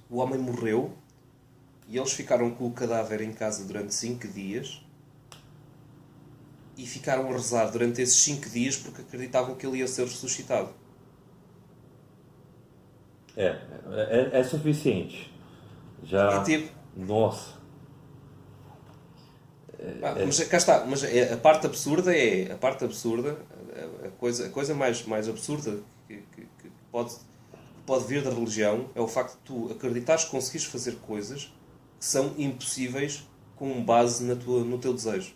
O homem morreu e eles ficaram com o cadáver em casa durante 5 dias e ficaram a rezar durante esses 5 dias porque acreditavam que ele ia ser ressuscitado. É suficiente. Já Nossa. Mas cá está, mas a parte absurda a coisa mais absurda que pode vir da religião é o facto de tu acreditares que conseguires fazer coisas que são impossíveis com base no teu desejo.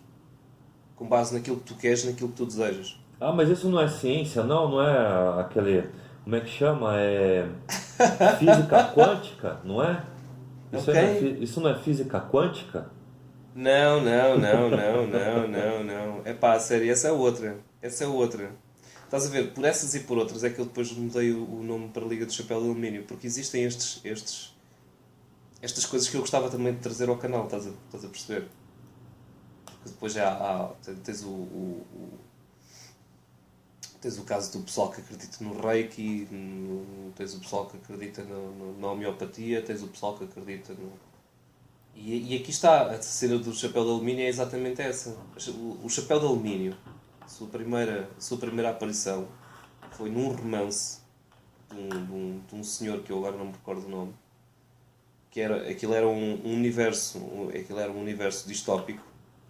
Com base naquilo que tu queres, naquilo que tu desejas. Ah, mas isso não é ciência, não? Não é aquele. Como é que chama? É física quântica, não é? Isso, Ok? aí não é, isso não é física quântica? Não, não, não, não, não, não, não. É pá, sério, essa é outra. Essa é outra. Estás a ver, por essas e por outras é que eu depois mudei o nome para a Liga do Chapéu de Alumínio, porque existem estas coisas que eu gostava também de trazer ao canal, estás a perceber? Porque depois tens o caso do pessoal que acredita no Reiki, tens o pessoal que acredita na homeopatia, tens o pessoal que acredita no. E aqui está, a cena do chapéu de alumínio é exatamente essa. O chapéu de alumínio, a sua primeira aparição, foi num romance de um senhor que eu agora não me recordo o nome, aquilo era aquilo era um universo distópico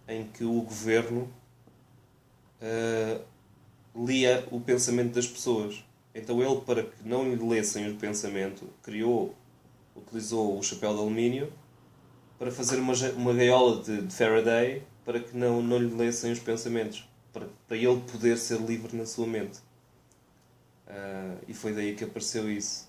em que o governo ah, lia o pensamento das pessoas. Então ele, para que não lhe lessem o pensamento, utilizou o chapéu de alumínio para fazer uma gaiola de Faraday para que não lhe lessem os pensamentos, para ele poder ser livre na sua mente. E foi daí que apareceu isso.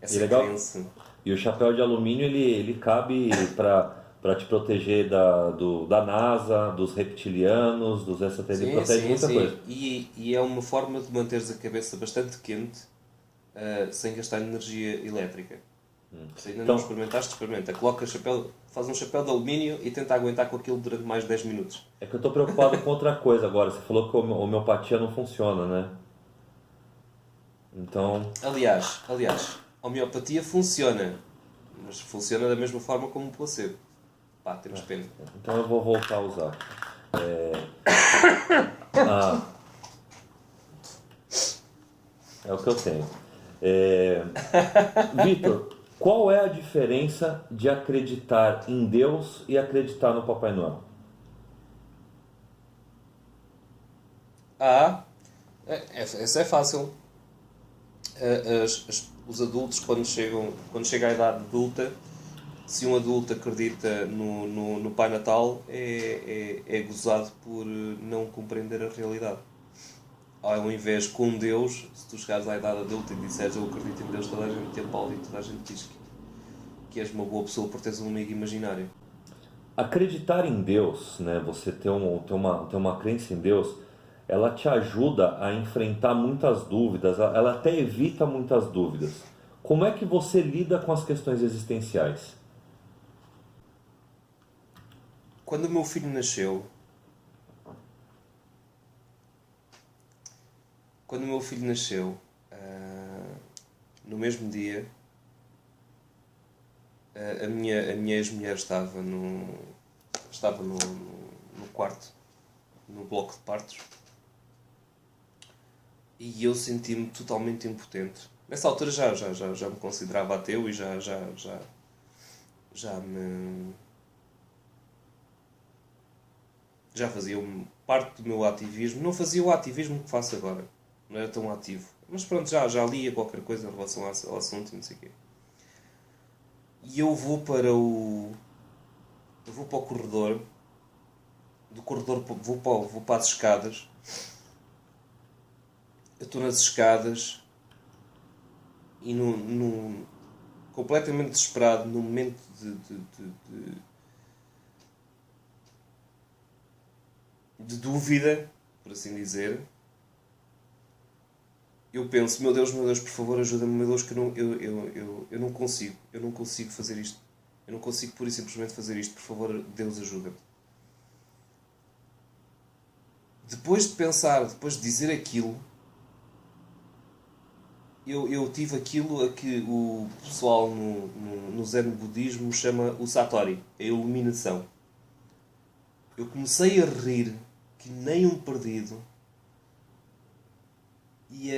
E Essa legal. crença. E o chapéu de alumínio ele cabe para te proteger da NASA, dos reptilianos, dos extraterrestres, ele Sim, protege sim, muita coisa. sim. E é uma forma de manteres a cabeça bastante quente, sem gastar energia elétrica. Se ainda não Então, experimentaste, experimenta. Faz um chapéu de alumínio e tenta aguentar com aquilo durante mais 10 minutos. é que eu tô preocupado com outra coisa agora. Você falou que a homeopatia não funciona, né? Então, Aliás, a homeopatia funciona, mas funciona da mesma forma como o placebo. Pá, temos pena. então eu vou voltar a usar. Ah, é o que eu tenho. É, Vitor, qual é a diferença de acreditar em Deus e acreditar no Papai Noel? Ah, essa é fácil. Os adultos, quando chega à idade adulta, se um adulto acredita no Pai Natal, é gozado por não compreender a realidade. Ao invés com Deus, se tu chegares à idade adulta e disseres eu acredito em Deus, toda a gente te aplaude e toda a gente diz que és uma boa pessoa por teres um amigo imaginário. Acreditar em Deus, né? Você ter uma crença em Deus, ela te ajuda a enfrentar muitas dúvidas, ela até evita muitas dúvidas. Como é que você lida com as questões existenciais? Quando o meu filho nasceu, quando o meu filho nasceu, no mesmo dia, a minha ex-mulher estava no quarto, no bloco de partos, e eu senti-me totalmente impotente. Nessa altura já me considerava ateu e já fazia parte do meu ativismo. Não fazia o ativismo que faço agora. Não era tão ativo. Mas pronto, já lia qualquer coisa em relação ao assunto e não sei o quê. E eu vou para o corredor. Do corredor vou para as escadas. Eu estou nas escadas e completamente desesperado, num momento de dúvida, por assim dizer, eu penso, meu Deus, por favor, ajuda-me, meu Deus, que eu não consigo fazer isto. Eu não consigo pura e simplesmente fazer isto, por favor, Deus, ajuda-me. Depois de pensar, depois de dizer aquilo, eu tive aquilo a que o pessoal no Zen Budismo chama o Satori, a iluminação. Eu comecei a rir que nem um perdido e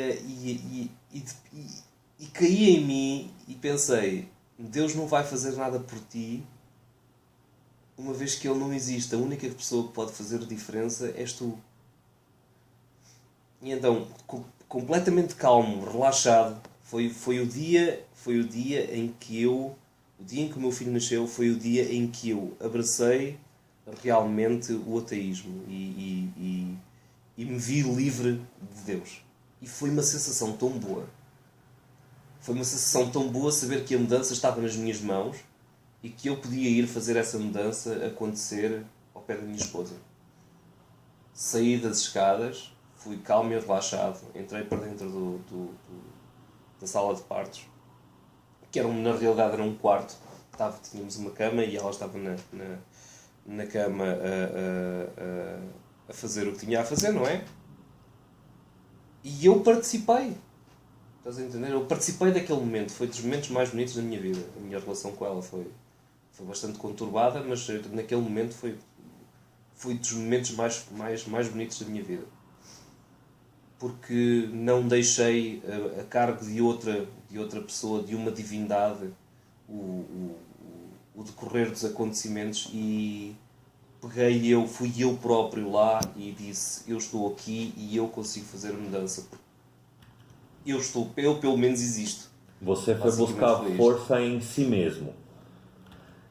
caí em mim e pensei, Deus não vai fazer nada por ti uma vez que ele não existe, a única pessoa que pode fazer diferença és tu. E então, completamente calmo, relaxado, foi o dia em que o dia em que o meu filho nasceu, foi o dia em que eu abracei realmente o ateísmo e me vi livre de Deus. E foi uma sensação tão boa. Foi uma sensação tão boa saber que a mudança estava nas minhas mãos e que eu podia ir fazer essa mudança acontecer ao pé da minha esposa. Saí das escadas, fui calmo e relaxado, entrei para dentro da sala de partos, que na realidade era um quarto. Tínhamos uma cama e ela estava na cama a fazer o que tinha a fazer, não é? E eu participei. Estás a entender? Eu participei daquele momento. Foi dos momentos mais bonitos da minha vida. A minha relação com ela foi bastante conturbada, mas naquele momento foi dos momentos mais bonitos da minha vida. Porque não deixei a cargo de outra pessoa, de uma divindade, o decorrer dos acontecimentos, e fui eu próprio lá e disse: eu estou aqui e eu consigo fazer a mudança. Eu pelo menos existo. Você foi buscar força em si mesmo.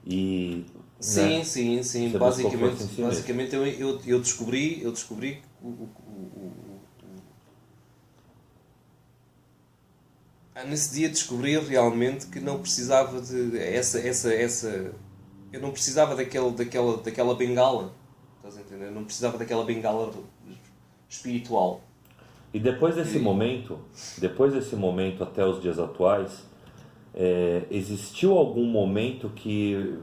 E, sim, né? sim. Basicamente eu descobri nesse dia descobri realmente que não precisava de eu não precisava daquela bengala. Estás a entender? Eu não precisava daquela bengala espiritual. E depois desse momento até os dias atuais, existiu algum momento que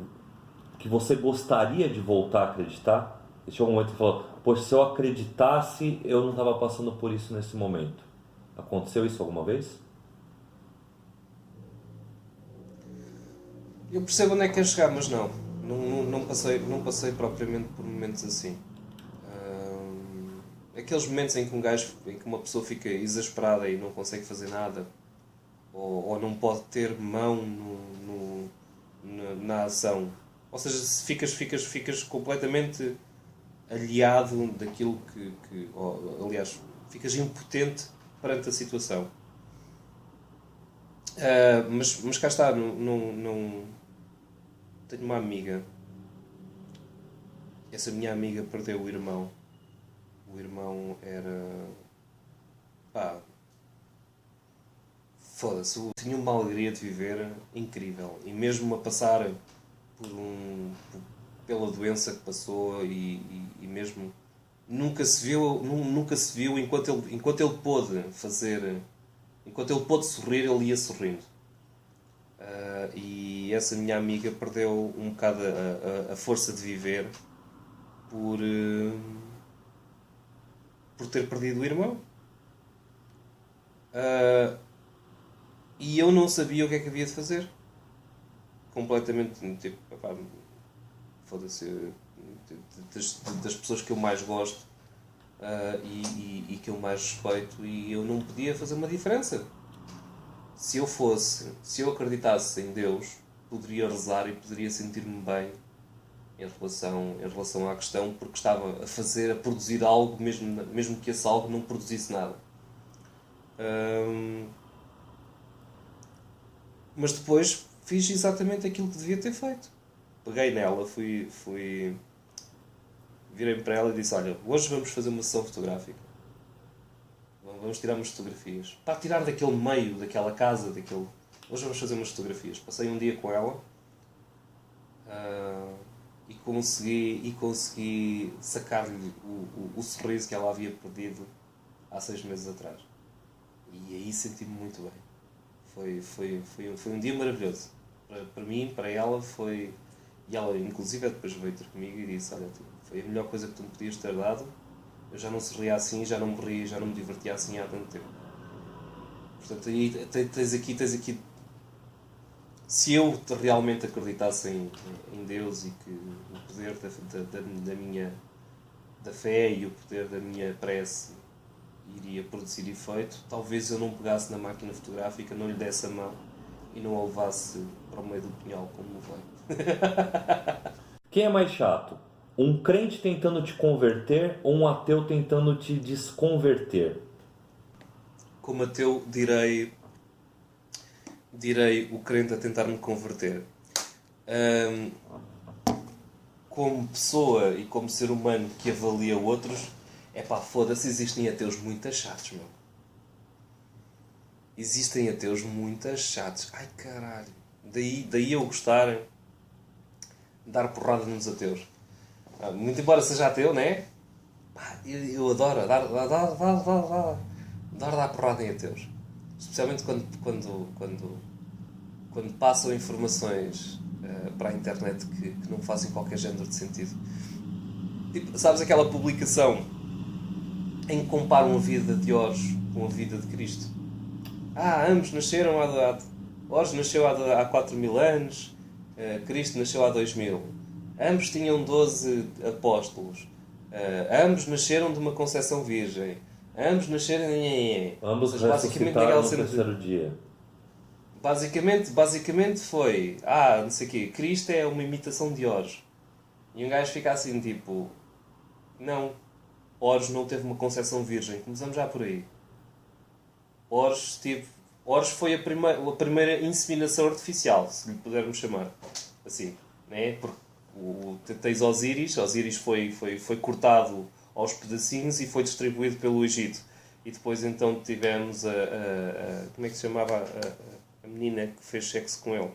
você gostaria de voltar a acreditar? Existiu algum momento que você falou: poxa, se eu acreditasse, eu não estava passando por isso nesse momento? Aconteceu isso alguma vez? Eu percebo onde é que quer chegar, mas não passei propriamente por momentos assim. Aqueles momentos em que uma pessoa fica exasperada e não consegue fazer nada, ou não pode ter mão na ação. Ou seja, se ficas completamente aliado daquilo aliás, ficas impotente perante a situação. Mas cá está, não tenho uma amiga. Essa minha amiga perdeu o irmão. O irmão era... foda-se, tinha uma alegria de viver incrível. E mesmo a passar pela doença que passou e mesmo nunca se viu enquanto ele pôde fazer, enquanto ele pôde sorrir, ele ia sorrindo. E essa minha amiga perdeu um bocado a força de viver por ter perdido o irmão. E eu não sabia o que é que havia de fazer. Completamente, tipo, foda-se, das pessoas que eu mais gosto e que eu mais respeito, e eu não podia fazer uma diferença. Se eu acreditasse em Deus, poderia rezar e poderia sentir-me bem em relação à questão, porque estava a produzir algo, mesmo que esse algo não produzisse nada. Mas depois fiz exatamente aquilo que devia ter feito. Peguei nela, virei para ela e disse: olha, hoje vamos fazer uma sessão fotográfica. Vamos tirar umas fotografias. Para tirar daquele meio, daquela casa, hoje vamos fazer umas fotografias. Passei um dia com ela e consegui sacar-lhe o sorriso que ela havia perdido há 6 meses atrás. E aí senti-me muito bem. Foi um dia maravilhoso. Para mim, para ela foi... E ela inclusive depois veio ter comigo e disse: olha, foi a melhor coisa que tu me podias ter dado. Eu já não sorria assim, já não me ria, já não me divertia assim há tanto tempo. Portanto, aí tens aqui... Se eu realmente acreditasse em Deus e que o poder da fé e o poder da minha prece iria produzir efeito, talvez eu não pegasse na máquina fotográfica, não lhe desse a mão e não a levasse para o meio do pinhal como levei. Quem é mais chato? Um crente tentando te converter ou um ateu tentando te desconverter? Como ateu, direi o crente a tentar me converter. Ahm, Como pessoa e como ser humano que avalia outros, foda-se, existem ateus muito chatos, meu. Existem ateus muito chatos. Ai, caralho. Daí eu gostar de dar porrada nos ateus. Muito embora seja ateu, né? Eu adoro adoro dar porrada em ateus. Especialmente quando passam informações para a internet que não fazem qualquer género de sentido. Tipo, sabes aquela publicação em que comparam a vida de Ores com a vida de Cristo? Ambos nasceram Ores nasceu há 4.000 anos, Cristo nasceu há 2.000. Ambos tinham 12 apóstolos. Ambos nasceram de uma concepção virgem. Ambos nasceram em... Ambos Ou seja, basicamente ressuscitaram naquela no cena terceiro dia. Basicamente foi... não sei o quê. Cristo é uma imitação de Ores. E um gajo fica assim, tipo... Não. Ores não teve uma concepção virgem. Começamos já por aí. Ores foi a primeira inseminação artificial, se lhe pudermos chamar assim, né? Porque tens Osíris foi cortado aos pedacinhos e foi distribuído pelo Egito. E depois então tivemos como é que se chamava a menina que fez sexo com ele?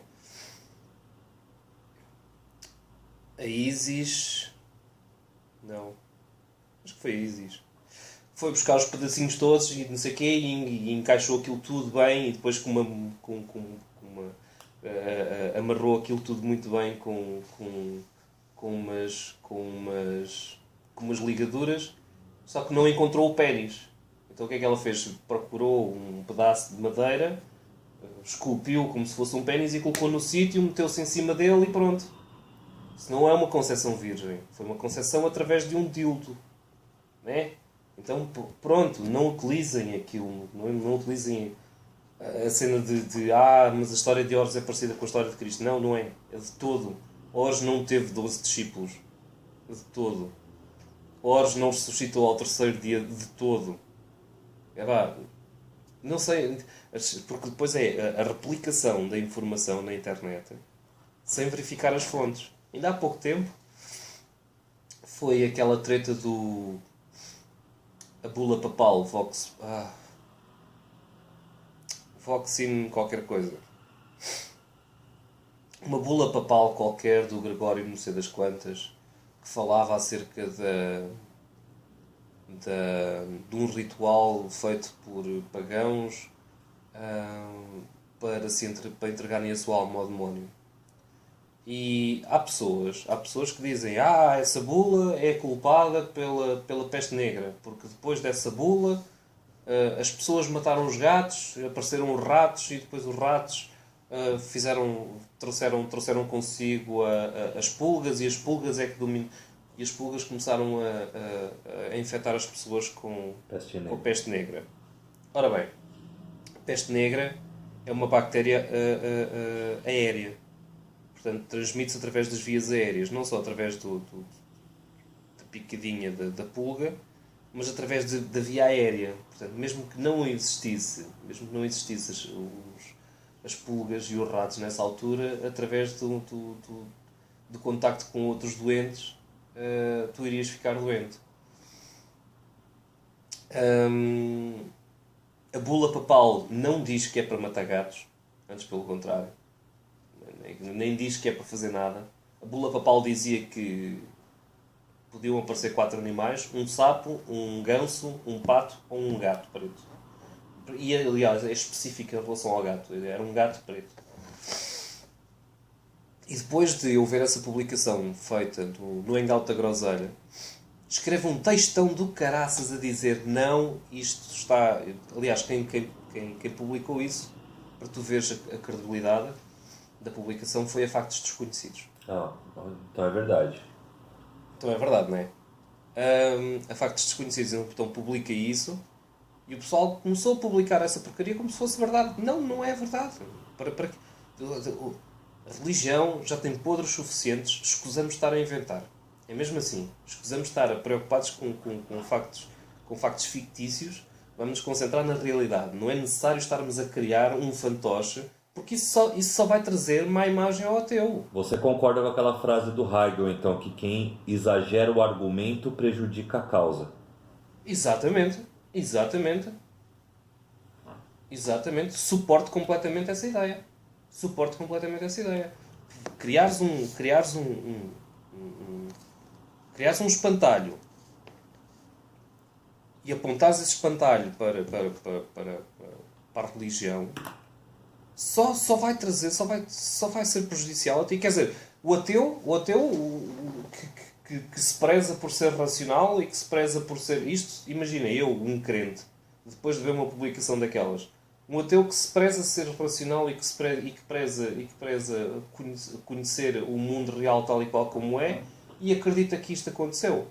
A Ísis... Não. Acho que foi a Ísis. Foi buscar os pedacinhos todos e não sei o quê e encaixou aquilo tudo bem e depois amarrou aquilo tudo muito bem com umas ligaduras, só que não encontrou o pénis. Então o que é que ela fez? Procurou um pedaço de madeira, esculpiu como se fosse um pénis e colocou no sítio, meteu-se em cima dele e pronto. Isso não é uma concepção virgem, foi uma concepção através de um dildo, né? Então, pronto, não utilizem aquilo, não utilizem a cena mas a história de Ores é parecida com a história de Cristo. Não, não é. É de todo. Ores não teve 12 discípulos. De todo. Ores não ressuscitou ao terceiro dia de todo. Não sei, porque depois é a replicação da informação na internet sem verificar as fontes. Ainda há pouco tempo foi aquela treta a bula papal, Voxin qualquer coisa. Uma bula papal qualquer do Gregório não sei das quantas que falava acerca de um ritual feito por pagãos para entregarem a sua alma ao demónio. E há pessoas que dizem essa bula é culpada pela peste negra, porque depois dessa bula as pessoas mataram os gatos, apareceram os ratos e depois os ratos trouxeram consigo as pulgas e as pulgas é que dominam. E as pulgas começaram a infectar as pessoas com peste negra. Ora bem, a peste negra é uma bactéria aérea. Portanto, transmite-se através das vias aéreas, não só através da picadinha da pulga, mas através da via aérea. Portanto, mesmo que não existisse as pulgas e os ratos nessa altura, através do contacto com outros doentes, tu irias ficar doente. A bula papal não diz que é para matar gatos, antes pelo contrário. Nem diz que é para fazer nada. A bula papal dizia que podiam aparecer 4 animais: um sapo, um ganso, um pato ou um gato preto. E aliás é específica em relação ao gato, era um gato preto. E depois de eu ver essa publicação feita no Hangout da Groselha, escreve um textão do caraças a dizer não, isto está... Aliás, quem publicou isso, para tu veres a credibilidade da publicação, foi a Factos Desconhecidos. Então é verdade. Então é verdade, não é? A Factos Desconhecidos então publica isso e o pessoal começou a publicar essa porcaria como se fosse verdade. Não é verdade. A religião já tem podres suficientes, escusamos estar a inventar. É mesmo assim. Escusamos estar preocupados com factos fictícios. Vamos nos concentrar na realidade. Não é necessário estarmos a criar um fantoche, porque isso só vai trazer má imagem ao ateu. Você concorda com aquela frase do Hegel, então, que quem exagera o argumento prejudica a causa? Exatamente. Exatamente. Exatamente. Suporto completamente essa ideia. Suporto completamente essa ideia. Criares um espantalho e apontares esse espantalho para a religião, só vai trazer, só vai ser prejudicial a ti. Quer dizer, o ateu que se preza por ser racional e que se preza por ser isto, imagina eu, um crente, depois de ver uma publicação daquelas, um ateu que se preza ser racional e que preza conhecer o mundo real tal e qual como é, e acredita que isto aconteceu.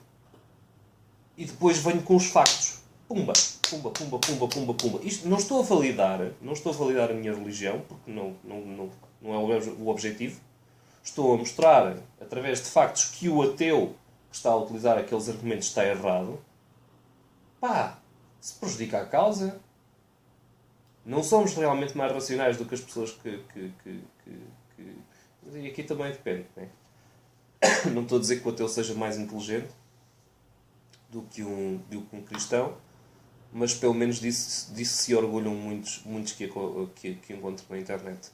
E depois venho com os factos. Pumba, pumba, pumba, pumba, pumba, pumba. Isto, não estou a validar a minha religião, porque não é o objetivo. Estou a mostrar, através de factos, que o ateu que está a utilizar aqueles argumentos está errado. Pá, se prejudica a causa. Não somos realmente mais racionais do que as pessoas E aqui também depende, né? Não estou a dizer que o ateu seja mais inteligente do que um cristão, mas pelo menos disso se orgulham muitos que encontro na internet.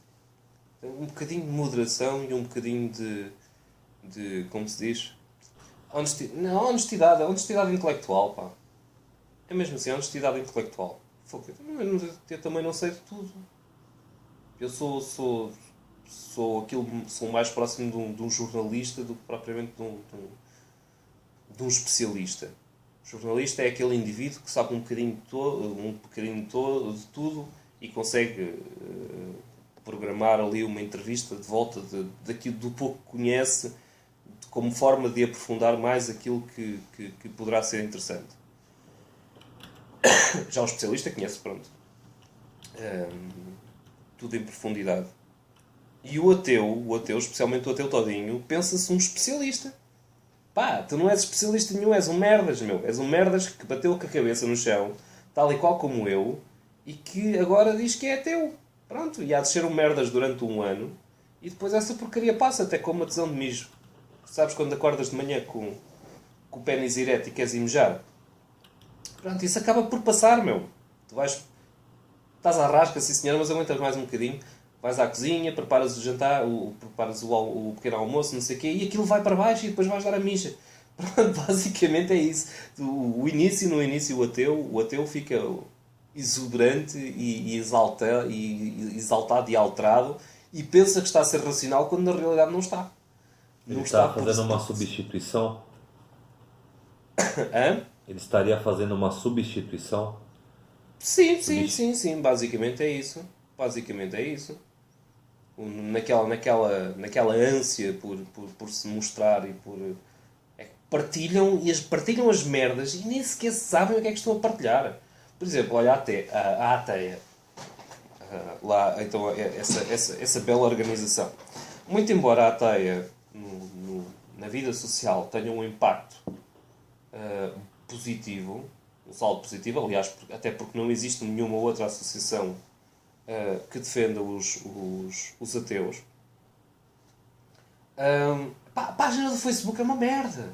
Um bocadinho de moderação e um bocadinho de como se diz? Honestidade intelectual, pá. É mesmo assim, honestidade intelectual. Eu também não sei de tudo. Eu sou mais próximo de um jornalista do que propriamente de um especialista. O jornalista é aquele indivíduo que sabe um bocadinho de tudo e consegue programar ali uma entrevista de volta daquilo do pouco que conhece, como forma de aprofundar mais aquilo que poderá ser interessante. Já um especialista conhece, pronto, tudo em profundidade. E o ateu, especialmente o ateu todinho, pensa-se um especialista. Pá, tu não és especialista nenhum, és um merdas, meu. És um merdas que bateu com a cabeça no chão, tal e qual como eu, e que agora diz que é ateu. Pronto, e há de ser um merdas durante um ano, e depois essa porcaria passa, até com uma tesão de mijo. Sabes quando acordas de manhã com o pênis ereto e queres ir mejar? Pronto, isso acaba por passar, meu. Tu estás à rasca, sim senhora, mas aguentas mais um bocadinho. Vais à cozinha, preparas o jantar, preparas o pequeno almoço, não sei o quê, e aquilo vai para baixo e depois vais dar a mija. Pronto, basicamente é isso. No início o ateu fica exuberante e exaltado e alterado e pensa que está a ser racional quando na realidade não está. Ele está fazendo uma substituição? Hã? Ele estaria fazendo uma substituição? Sim, basicamente é isso. Basicamente é isso. Naquela ânsia por se mostrar e por... partilham as merdas e nem sequer sabem o que é que estão a partilhar. Por exemplo, olha a ATEA. Lá, então, essa bela organização. Muito embora a ATEA na vida social tenha um impacto positivo, um saldo positivo, aliás, até porque não existe nenhuma outra associação que defenda os ateus. A página do Facebook é uma merda.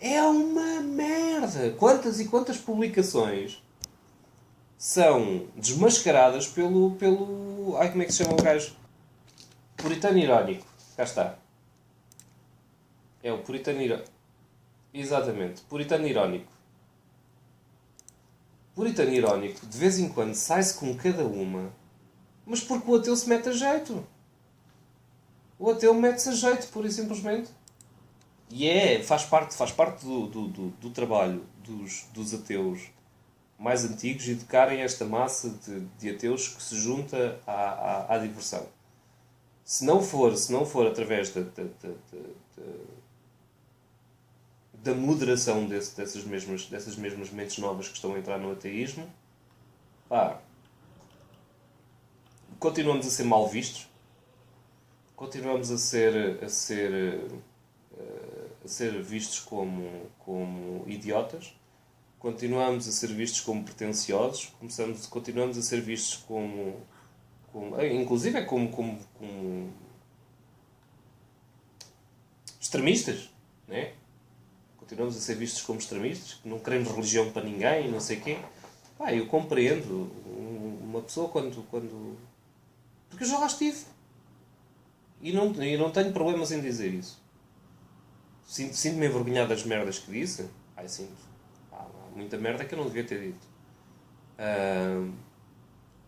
É uma merda. Quantas e quantas publicações são desmascaradas pelo ai, como é que se chama o gajo? Puritano irónico. Cá está. É o puritano irónico. Exatamente. Puritano irónico. Puritano irónico, de vez em quando sai-se com cada uma, mas porque o ateu se mete a jeito. O ateu mete-se a jeito, pura e simplesmente. E faz parte do trabalho dos ateus mais antigos educarem esta massa de ateus que se junta à diversão. Se não for através da moderação dessas mesmas mentes novas que estão a entrar no ateísmo, pá, continuamos a ser mal vistos, continuamos a ser vistos como idiotas, continuamos a ser vistos como pretenciosos, continuamos a ser vistos inclusive como extremistas, né? Continuamos a ser vistos como extremistas, que não queremos religião para ninguém, não sei o quê. Pá, eu compreendo uma pessoa quando... Porque eu já lá estive. E não tenho problemas em dizer isso. Sinto-me envergonhado das merdas que disse. Sinto. Há muita merda que eu não devia ter dito.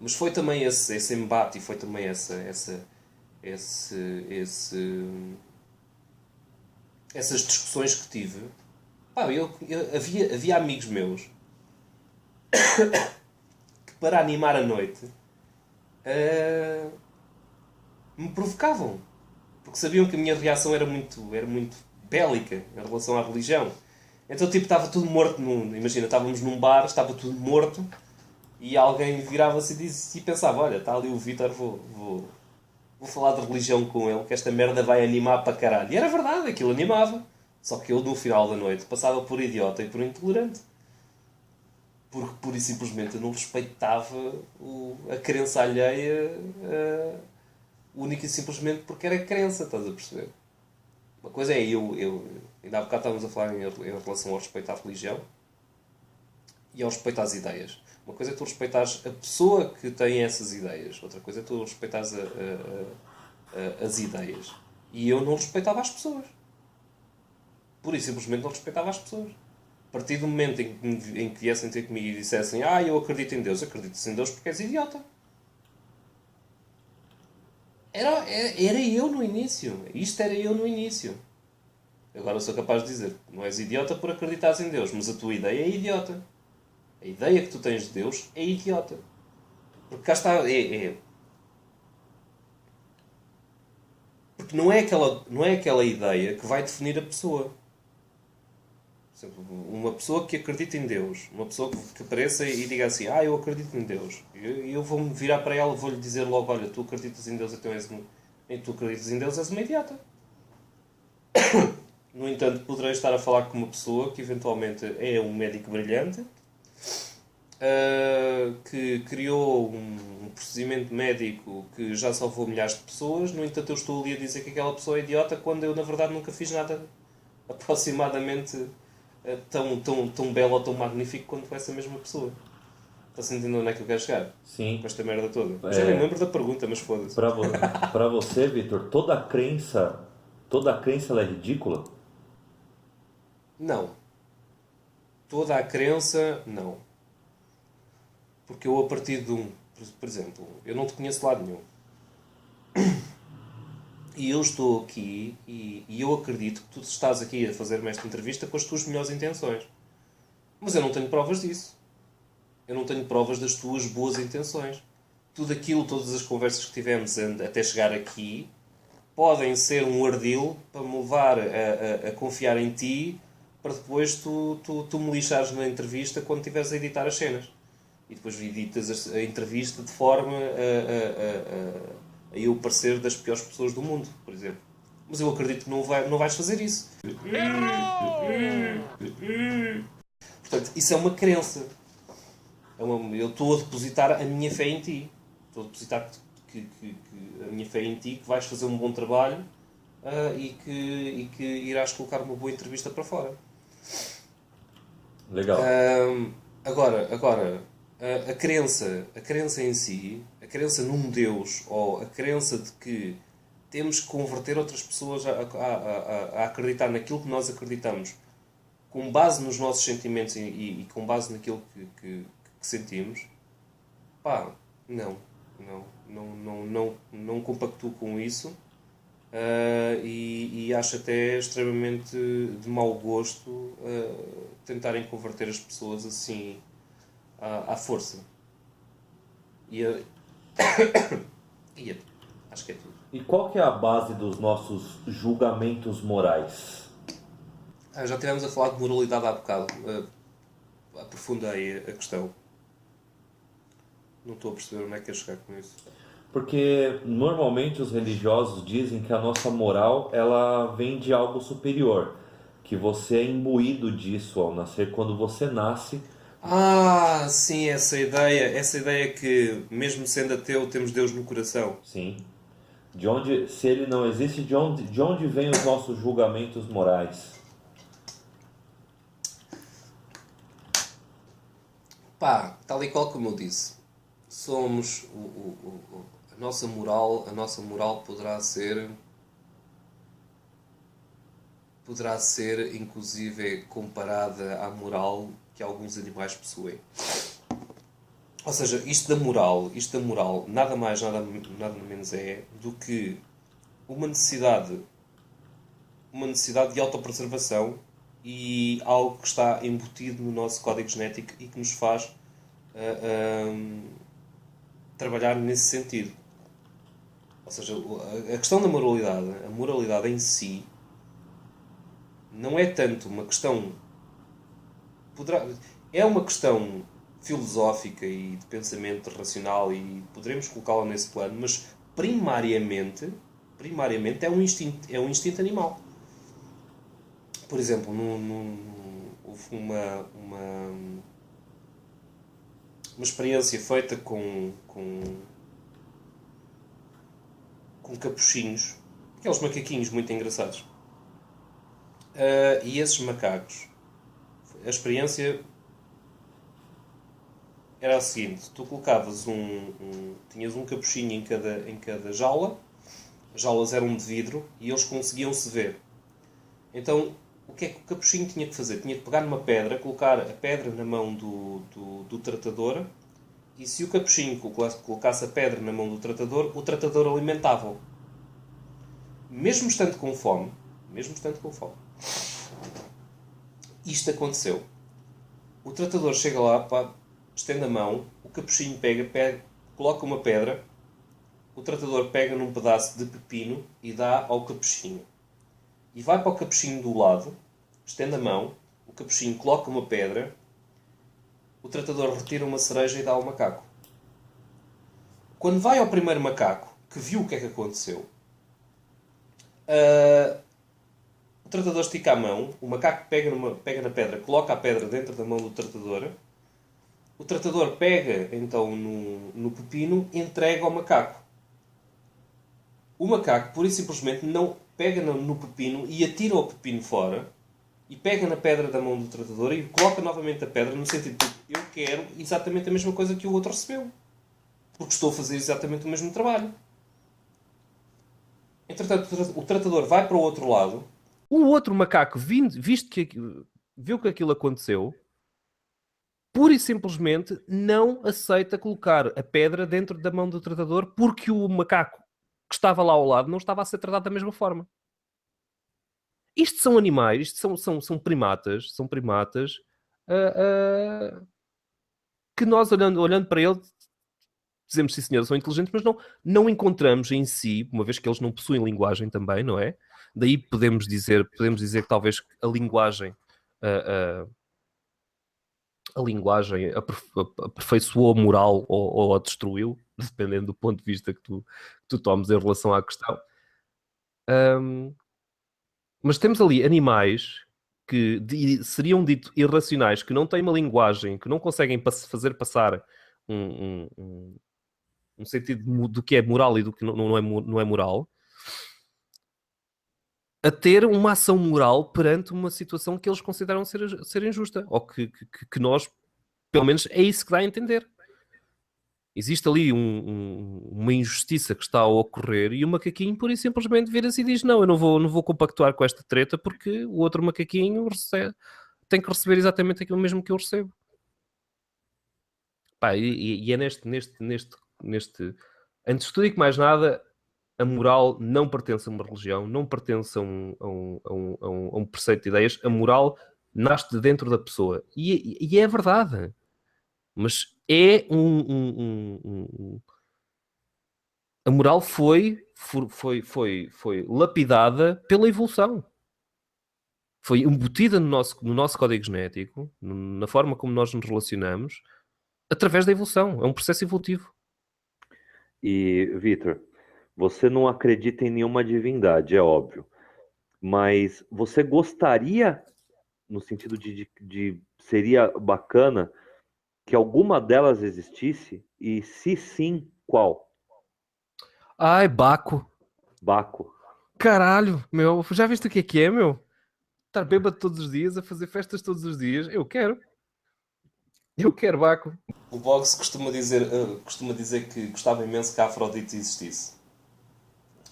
Mas foi também esse embate e foi também essas discussões que tive. Pá, havia amigos meus que, para animar a noite, me provocavam. Porque sabiam que a minha reação era muito bélica em relação à religião. Então, estava tudo morto. Imagina, estávamos num bar, estava tudo morto, e alguém virava-se e pensava: olha, está ali o Vítor, vou falar de religião com ele, que esta merda vai animar para caralho. E era verdade, aquilo animava. Só que eu, no final da noite, passava por idiota e por intolerante. Porque, pura e simplesmente, eu não respeitava a crença alheia, única e simplesmente porque era crença, estás a perceber? Uma coisa é ainda há bocado estávamos a falar em relação ao respeito à religião e ao respeito às ideias. Uma coisa é tu respeitares a pessoa que tem essas ideias, outra coisa é tu respeitares as ideias. E eu não respeitava as pessoas. Pura e simplesmente não respeitava as pessoas. A partir do momento em que viessem ter comigo e dissessem: eu acredito em Deus, acredito em Deus porque és idiota. Era eu no início. Isto era eu no início. Agora sou capaz de dizer: não és idiota por acreditares em Deus, mas a tua ideia é idiota. A ideia que tu tens de Deus é idiota. Porque cá está... Porque não é aquela ideia que vai definir a pessoa. Por exemplo, uma pessoa que acredita em Deus, uma pessoa que apareça e diga assim: eu acredito em Deus. Eu vou-me virar para ela e vou-lhe dizer logo: olha, tu acreditas em Deus, então tu acreditas em Deus, és uma idiota. No entanto, poderei estar a falar com uma pessoa que eventualmente é um médico brilhante, que criou um procedimento médico que já salvou milhares de pessoas. No entanto, eu estou ali a dizer que aquela pessoa é idiota quando eu, na verdade, nunca fiz nada aproximadamente tão belo ou tão magnífico quanto essa mesma pessoa. Estás a entender onde é que eu quero chegar? Sim. Com esta merda toda. Já nem lembro da pergunta, mas foda-se. Para você, Vitor, toda crença ela é ridícula? Não. Toda a crença, não. Porque eu, a partir de por exemplo, eu não te conheço de lado nenhum. E eu estou aqui e eu acredito que tu estás aqui a fazer-me esta entrevista com as tuas melhores intenções. Mas eu não tenho provas disso. Eu não tenho provas das tuas boas intenções. Todas as conversas que tivemos até chegar aqui, podem ser um ardil para me levar a confiar em ti, para depois tu me lixares na entrevista quando estiveres a editar as cenas. E depois editas a entrevista de forma a eu parecer das piores pessoas do mundo, por exemplo. Mas eu acredito que não vais fazer isso. Portanto, isso é uma crença. Eu estou a depositar a minha fé em ti. Estou a depositar a minha fé em ti, que vais fazer um bom trabalho e que irás colocar uma boa entrevista para fora. Legal. Agora a crença em si, a crença num Deus, ou a crença de que temos que converter outras pessoas a acreditar naquilo que nós acreditamos, com base nos nossos sentimentos e com base naquilo que sentimos, não compactuo com isso, e acho até extremamente de mau gosto tentarem converter as pessoas assim à força. Acho que é tudo. E qual que é a base dos nossos julgamentos morais? Já estivemos a falar de moralidade há bocado. Aprofundei a questão. Não estou a perceber onde é que quer chegar com isso. Porque normalmente os religiosos dizem que a nossa moral ela vem de algo superior, que você é imbuído disso ao nascer, quando você nasce, Ah, sim, essa ideia que, mesmo sendo ateu, temos Deus no coração. sim. De onde, se ele não existe, de onde vêm os nossos julgamentos morais? Pá, tal e qual como eu disse, somos a nossa moral poderá ser inclusive comparada à moral que alguns animais possuem. Ou seja, isto da moral, nada mais, nada menos é do que uma uma necessidade de autopreservação e algo que está embutido no nosso código genético e que nos faz trabalhar nesse sentido. Ou seja, a questão da moralidade, a moralidade em si, não é tanto uma questão. Poderá, é uma questão filosófica e de pensamento racional e poderemos colocá-la nesse plano, mas primariamente é um instinto animal. Por exemplo, houve uma experiência feita com capuchinhos, aqueles macaquinhos muito engraçados. E esses macacos, a experiência era a seguinte: tu colocavas tinhas um capuchinho em cada jaula, as jaulas eram de vidro e eles conseguiam se ver. Então, o que é que o capuchinho tinha que fazer? Tinha que pegar numa pedra, colocar a pedra na mão do tratador, e se o capuchinho colocasse a pedra na mão do tratador, o tratador alimentava-o. Mesmo estando com fome, isto aconteceu. O tratador chega lá, pá, estende a mão, o capuchinho pega, coloca uma pedra, o tratador pega num pedaço de pepino e dá ao capuchinho. E vai para o capuchinho do lado, estende a mão, o capuchinho coloca uma pedra, o tratador retira uma cereja e dá ao macaco. Quando vai ao primeiro macaco, que viu o que é que aconteceu, o tratador estica a mão, o macaco pega na pedra, coloca a pedra dentro da mão do tratador, o tratador pega então no pepino e entrega ao macaco. O macaco, pura e simplesmente, não pega no pepino e atira o pepino fora e pega na pedra da mão do tratador e coloca novamente a pedra no sentido de eu quero exatamente a mesma coisa que o outro recebeu. Porque estou a fazer exatamente o mesmo trabalho. Entretanto, o tratador vai para o outro lado. O outro macaco, visto que viu que aquilo aconteceu, pura e simplesmente não aceita colocar a pedra dentro da mão do tratador porque o macaco que estava lá ao lado não estava a ser tratado da mesma forma. Isto são animais, isto são primatas, que nós olhando para ele dizemos sim senhor, são inteligentes, mas não encontramos em si, uma vez que eles não possuem linguagem também, não é? Daí podemos dizer que talvez a linguagem aperfeiçoou a moral ou a destruiu, dependendo do ponto de vista que tu tomes em relação à questão. Mas temos ali animais que seriam dito irracionais, que não têm uma linguagem, que não conseguem fazer passar um sentido do que é moral e do que não é moral, a ter uma ação moral perante uma situação que eles consideram ser injusta, ou que nós, pelo menos, é isso que dá a entender. Existe ali uma injustiça que está a ocorrer e o macaquinho pura e simplesmente vira-se e diz não, eu não vou compactuar com esta treta porque o outro macaquinho tem que receber exatamente aquilo mesmo que eu recebo. Pá, e é neste... Antes de tudo e que mais nada, a moral não pertence a uma religião, não pertence a um preceito de ideias. A moral nasce de dentro da pessoa. E é verdade. Mas é a moral foi lapidada pela evolução. Foi embutida no nosso código genético, na forma como nós nos relacionamos, através da evolução. É um processo evolutivo. E, Vitor, você não acredita em nenhuma divindade, é óbvio. Mas você gostaria, no sentido de seria bacana que alguma delas existisse? E se sim, qual? Ai, Baco. Baco. Caralho, meu. Já viste o que é, meu? Estar bêbado todos os dias, a fazer festas todos os dias. Eu quero. Eu quero Baco. O Boggs costuma dizer que gostava imenso que a Afrodite existisse.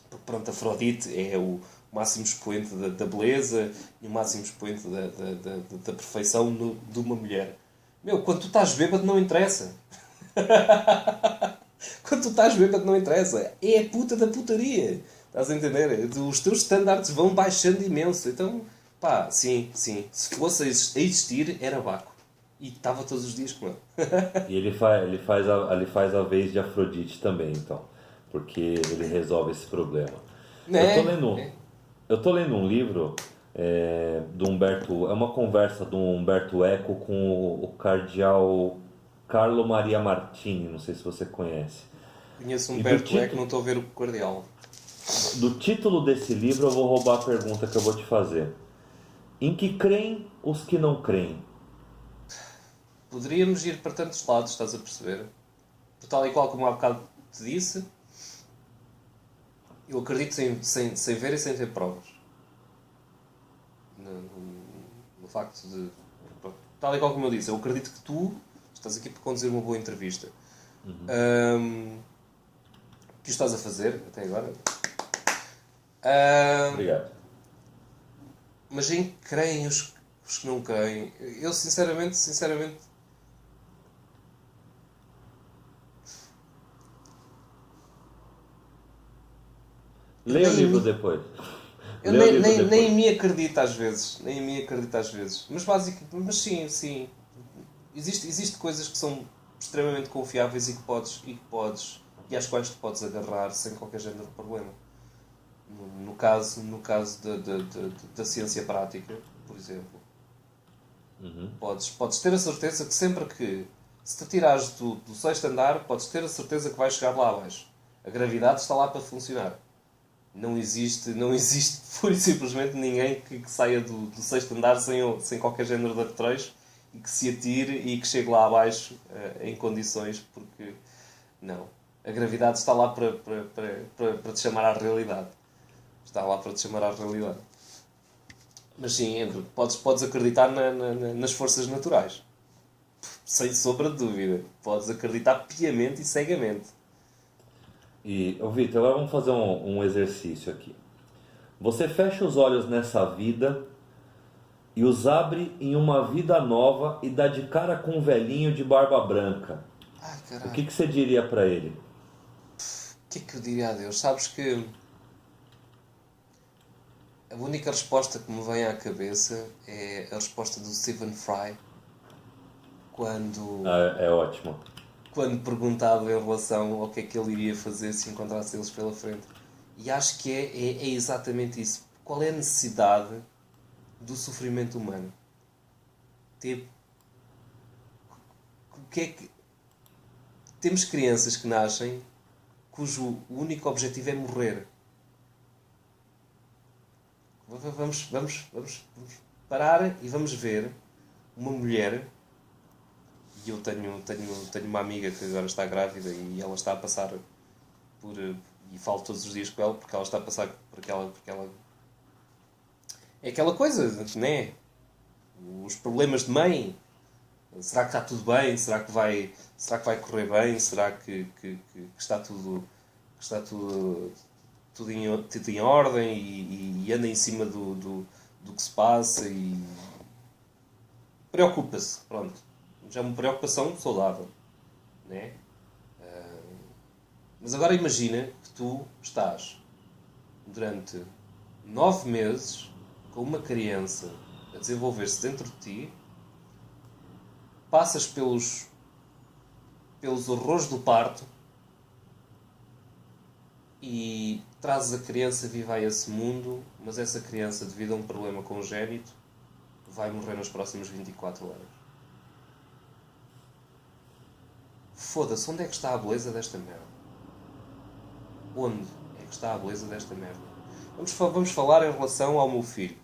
Porque, pronto, a Afrodite é o máximo expoente da beleza e o máximo expoente da perfeição de uma mulher. Meu, quando tu estás bêbado não interessa. Quando tu estás bêbado não interessa. É a puta da putaria. Estás a entender? Os teus standards vão baixando imenso. Então, pá, sim, sim. Se fosse a existir, era Baco. E estava todos os dias com ele. E ele faz a vez de Afrodite também, então. Porque ele resolve esse problema. Eu tô Né? lendo, É. eu tô lendo um livro do Humberto. É uma conversa do Humberto Eco com o cardeal Carlo Maria Martini, não sei se você conhece. Conheço E do Humberto Eco, título, não estou a ver o Cardeal. do título desse livro eu vou roubar a pergunta que eu vou te fazer. Em que creem os que não creem? Poderíamos ir para tantos lados, estás a perceber? Tal e qual como há bocado te disse, eu acredito sem ver e sem ter provas. No, no facto de. Tal e qual como eu disse, eu acredito que tu estás aqui para conduzir uma boa entrevista. Que o estás a fazer até agora. Obrigado. Mas em que creem os que não creem? Eu sinceramente. Eu Leia o nem em livro mim. depois. Eu Leia o livro nem depois. em mim acredito às vezes. Nem em mim acredito às vezes. Mas sim, sim. Existe coisas que são extremamente confiáveis e às quais tu podes agarrar sem qualquer género de problema. No caso da ciência prática, por exemplo, podes ter a certeza que sempre que se te tirares do sexto andar, podes ter a certeza que vais chegar lá abaixo. A gravidade está lá para funcionar. Não existe pura e simplesmente ninguém que saia do sexto andar sem qualquer género de apetrecho e que se atire e que chegue lá abaixo em condições, porque não. A gravidade está lá para te chamar à realidade. Está lá para te chamar à realidade. Mas sim, Andrew, podes acreditar nas forças naturais. Sem sombra de dúvida. Podes acreditar piamente e cegamente. E, ô Vitor, agora vamos fazer um exercício aqui. Você fecha os olhos nessa vida e os abre em uma vida nova e dá de cara com um velhinho de barba branca. Ai, O caralho. que que você diria pra ele? O que é que eu diria a Deus? Sabes que a única resposta que me vem à cabeça é a resposta do Stephen Fry quando, Ah, é ótimo. quando perguntado em relação ao que é que ele iria fazer se encontrasse eles pela frente. E acho que é exatamente isso. Qual é a necessidade do sofrimento humano? Tipo, o que é que... Temos crianças que nascem cujo único objetivo é morrer. Vamos parar e vamos ver uma mulher. E eu tenho uma amiga que agora está grávida e ela está a passar por. E falo todos os dias com ela porque ela está a passar por aquela. É aquela coisa, né? Os problemas de mãe. Será que está tudo bem? Será que vai correr bem? Será que está tudo. Que está tudo em ordem e anda em cima do que se passa e preocupa-se, pronto. Já é uma preocupação saudável, né? Mas agora imagina que tu estás durante 9 meses com uma criança a desenvolver-se dentro de ti, passas pelos horrores do parto e trazes a criança viva a esse mundo, mas essa criança, devido a um problema congénito, vai morrer nas próximas 24 horas. Foda-se, onde é que está a beleza desta merda? Onde é que está a beleza desta merda? Vamos falar em relação ao meu filho,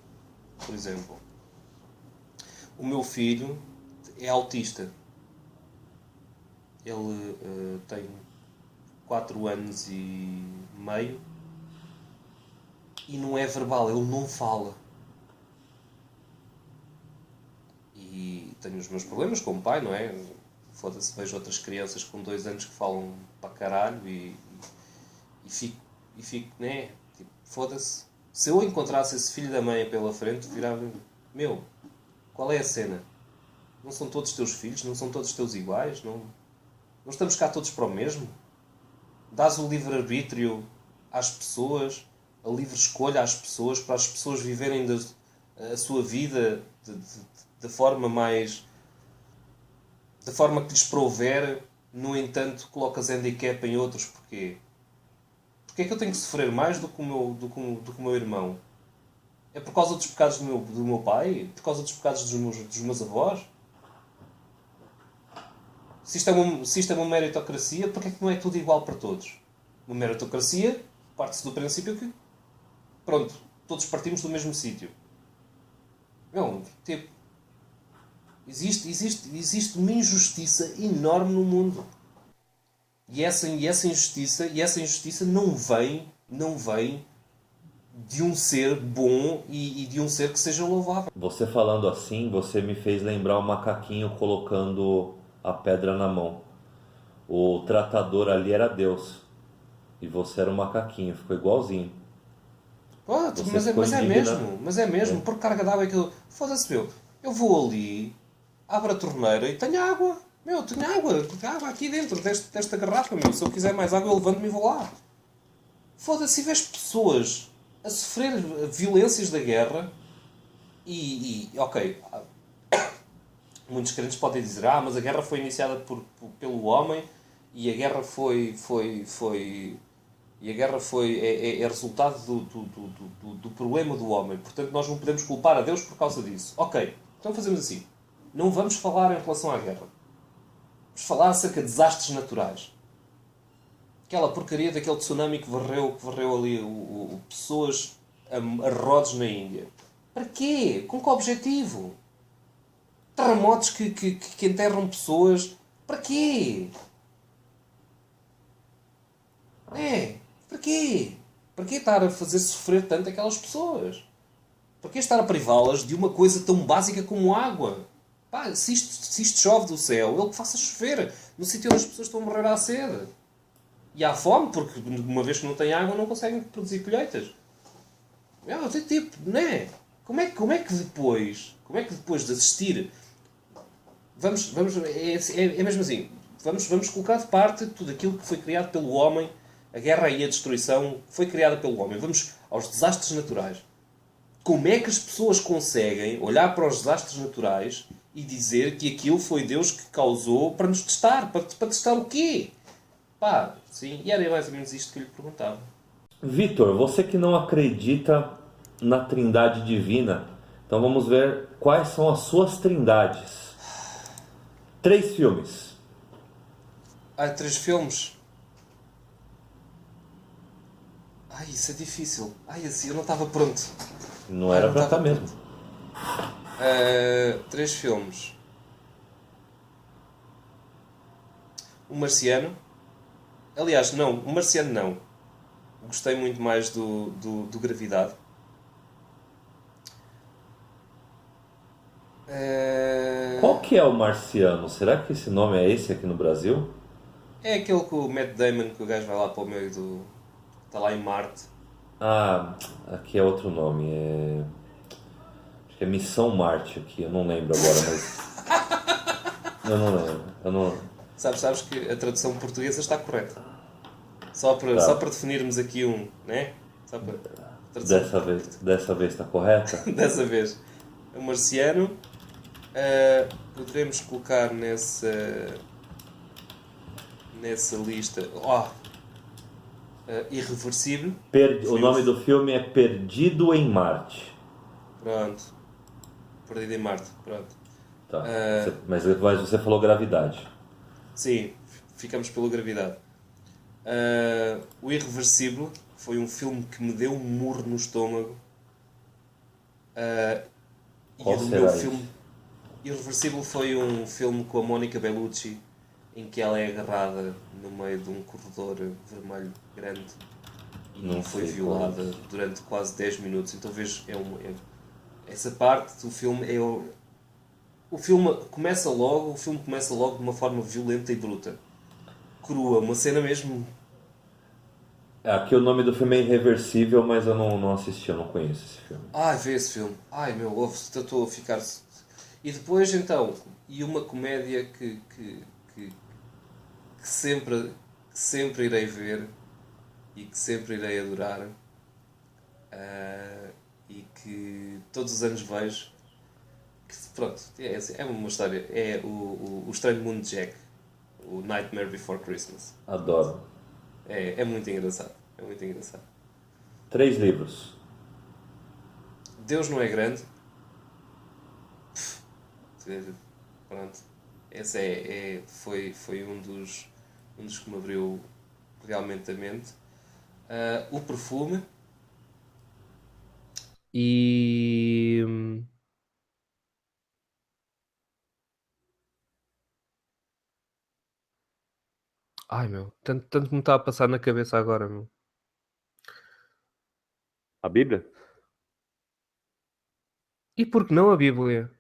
por exemplo. O meu filho é autista. Ele tem 4 anos e meio e não é verbal, ele não fala. E tenho os meus problemas como pai, não é? Foda-se, vejo outras crianças com 2 anos que falam para caralho e fico, né? Tipo, foda-se. Se eu encontrasse esse filho da mãe pela frente, virava, meu, qual é a cena? Não são todos teus filhos? Não são todos teus iguais? Não estamos cá todos para o mesmo? Dás o livre-arbítrio às pessoas, a livre escolha às pessoas, para as pessoas viverem a sua vida da forma mais... da forma que lhes prouver. No entanto, colocas handicap em outros. Porquê? Porquê é que eu tenho que sofrer mais do que o meu irmão? É por causa dos pecados do meu pai? Por causa dos pecados dos meus avós? Se isto é uma meritocracia, porquê é que não é tudo igual para todos? Uma meritocracia parte-se do princípio que, pronto, todos partimos do mesmo sítio. Não, tipo, existe uma injustiça enorme no mundo. E essa injustiça não vem de um ser bom e de um ser que seja louvável. Você falando assim, você me fez lembrar o macaquinho colocando a pedra na mão. O tratador ali era Deus. E você era o macaquinho, ficou igualzinho. Pode, Você mas ficou é indignado. mesmo, por carga d'água é aquilo. Foda-se, meu. Eu vou ali, abro a torneira e tenho água. Meu, tenho água aqui dentro desta garrafa, meu. Se eu quiser mais água, eu levanto-me e vou lá. Foda-se, e vês pessoas a sofrer violências da guerra ok, muitos crentes podem dizer, mas a guerra foi iniciada pelo homem e a guerra é resultado do problema do homem. Portanto, nós não podemos culpar a Deus por causa disso. Ok, então fazemos assim. Não vamos falar em relação à guerra. Vamos falar acerca de desastres naturais. Aquela porcaria daquele tsunami que varreu ali pessoas a rodos na Índia. Para quê? Com que objetivo? Terremotos que enterram pessoas. Para quê? Para quê? Para quê estar a fazer sofrer tanto aquelas pessoas? Para que estar a privá-las de uma coisa tão básica como água? Pá, se isto chove do céu, ele que faça chover no sítio onde as pessoas estão a morrer à sede. E há fome, porque uma vez que não tem água não conseguem produzir colheitas. Tipo, não é? Como é que depois de assistir... É mesmo assim. Vamos colocar de parte tudo aquilo que foi criado pelo homem. A guerra e a destruição foi criada pelo homem. Vamos aos desastres naturais. Como é que as pessoas conseguem olhar para os desastres naturais e dizer que aquilo foi Deus que causou para nos testar? Para testar o quê? Pá, sim. E era mais ou menos isto que eu lhe perguntava. Vitor, você que não acredita na trindade divina, então vamos ver quais são as suas trindades. 3 filmes. 3 filmes? Isso é difícil. Assim, eu não estava pronto. Não era pra estar mesmo. 3 filmes. O Marciano. Aliás, não. O Marciano não. Gostei muito mais do Gravidade. Qual que é o Marciano? Será que esse nome é esse aqui no Brasil? É aquele com o Matt Damon, que o gajo vai lá para o meio do... Está lá em Marte. Aqui é outro nome. Acho que é Missão Marte aqui. Eu não lembro agora, mas... eu não lembro. Sabes que a tradução portuguesa está correta. Só para definirmos aqui né? Só para... Dessa vez está correta? Dessa vez. O Marciano. Poderemos colocar nessa lista... Irreversível. O nome do filme é Perdido em Marte. Pronto. Perdido em Marte. Pronto. Tá. Mas você falou Gravidade. Sim, ficamos pela Gravidade. O Irreversível foi um filme que me deu um murro no estômago. E Qual o meu será filme esse? Irreversível foi um filme com a Mónica Bellucci em que ela é agarrada no meio de um corredor vermelho grande e Não foi sei qual é violada esse. durante quase 10 minutos. Então vejo, essa parte do filme o filme começa logo de uma forma violenta e bruta. Crua, uma cena mesmo. Aqui o nome do filme é Irreversível, mas eu não assisti, eu não conheço esse filme. Ai, vê esse filme. Ai meu, estou a ficar. E depois então, e uma comédia que sempre irei ver e que sempre irei adorar e que todos os anos vejo. Que, pronto, é uma história. É o Estranho Mundo de Jack, o Nightmare Before Christmas. Adoro. É muito engraçado. É muito engraçado. 3 livros. Deus não é grande. Pronto. Esse foi um dos que me abriu realmente a mente. O Perfume. E. Ai meu, tanto me está a passar na cabeça agora, meu. A Bíblia? E por que não a Bíblia?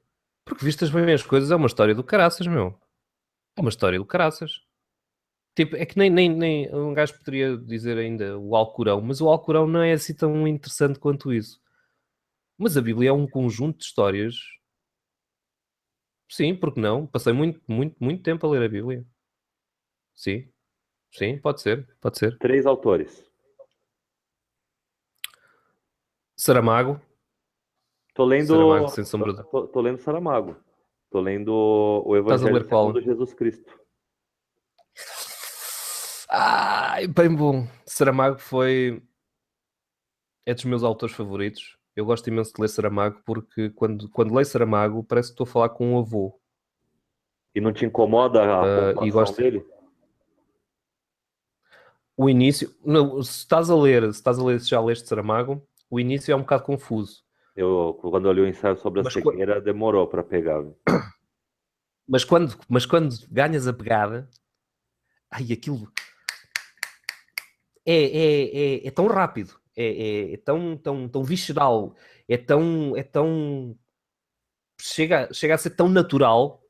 Porque vistas bem as coisas, é uma história do caraças, meu. É uma história do caraças. Tipo, é que nem um gajo poderia dizer ainda o Alcorão, mas o Alcorão não é assim tão interessante quanto isso. Mas a Bíblia é um conjunto de histórias. Sim, porque não? Passei muito tempo a ler a Bíblia. Sim, sim, pode ser, pode ser. 3 autores. Saramago, Tô Saramago, lendo. sem sombra de... Tô lendo Saramago. Tô lendo o Estás a Evangelho ler segundo qual? Jesus Cristo. Ai, bem bom. Saramago foi... É dos meus autores favoritos. Eu gosto imenso de ler Saramago porque quando leio Saramago parece que estou a falar com um avô. E não te incomoda a E pontuação gosto... dele? O início... Não, se estás a ler, se já leste Saramago, o início é um bocado confuso. Quando eu li o ensaio sobre a Mas, qua- cegueira, demorou para pegar. Viu? mas quando ganhas a pegada, ai, aquilo é tão rápido, é tão visceral, é tão chega a ser tão natural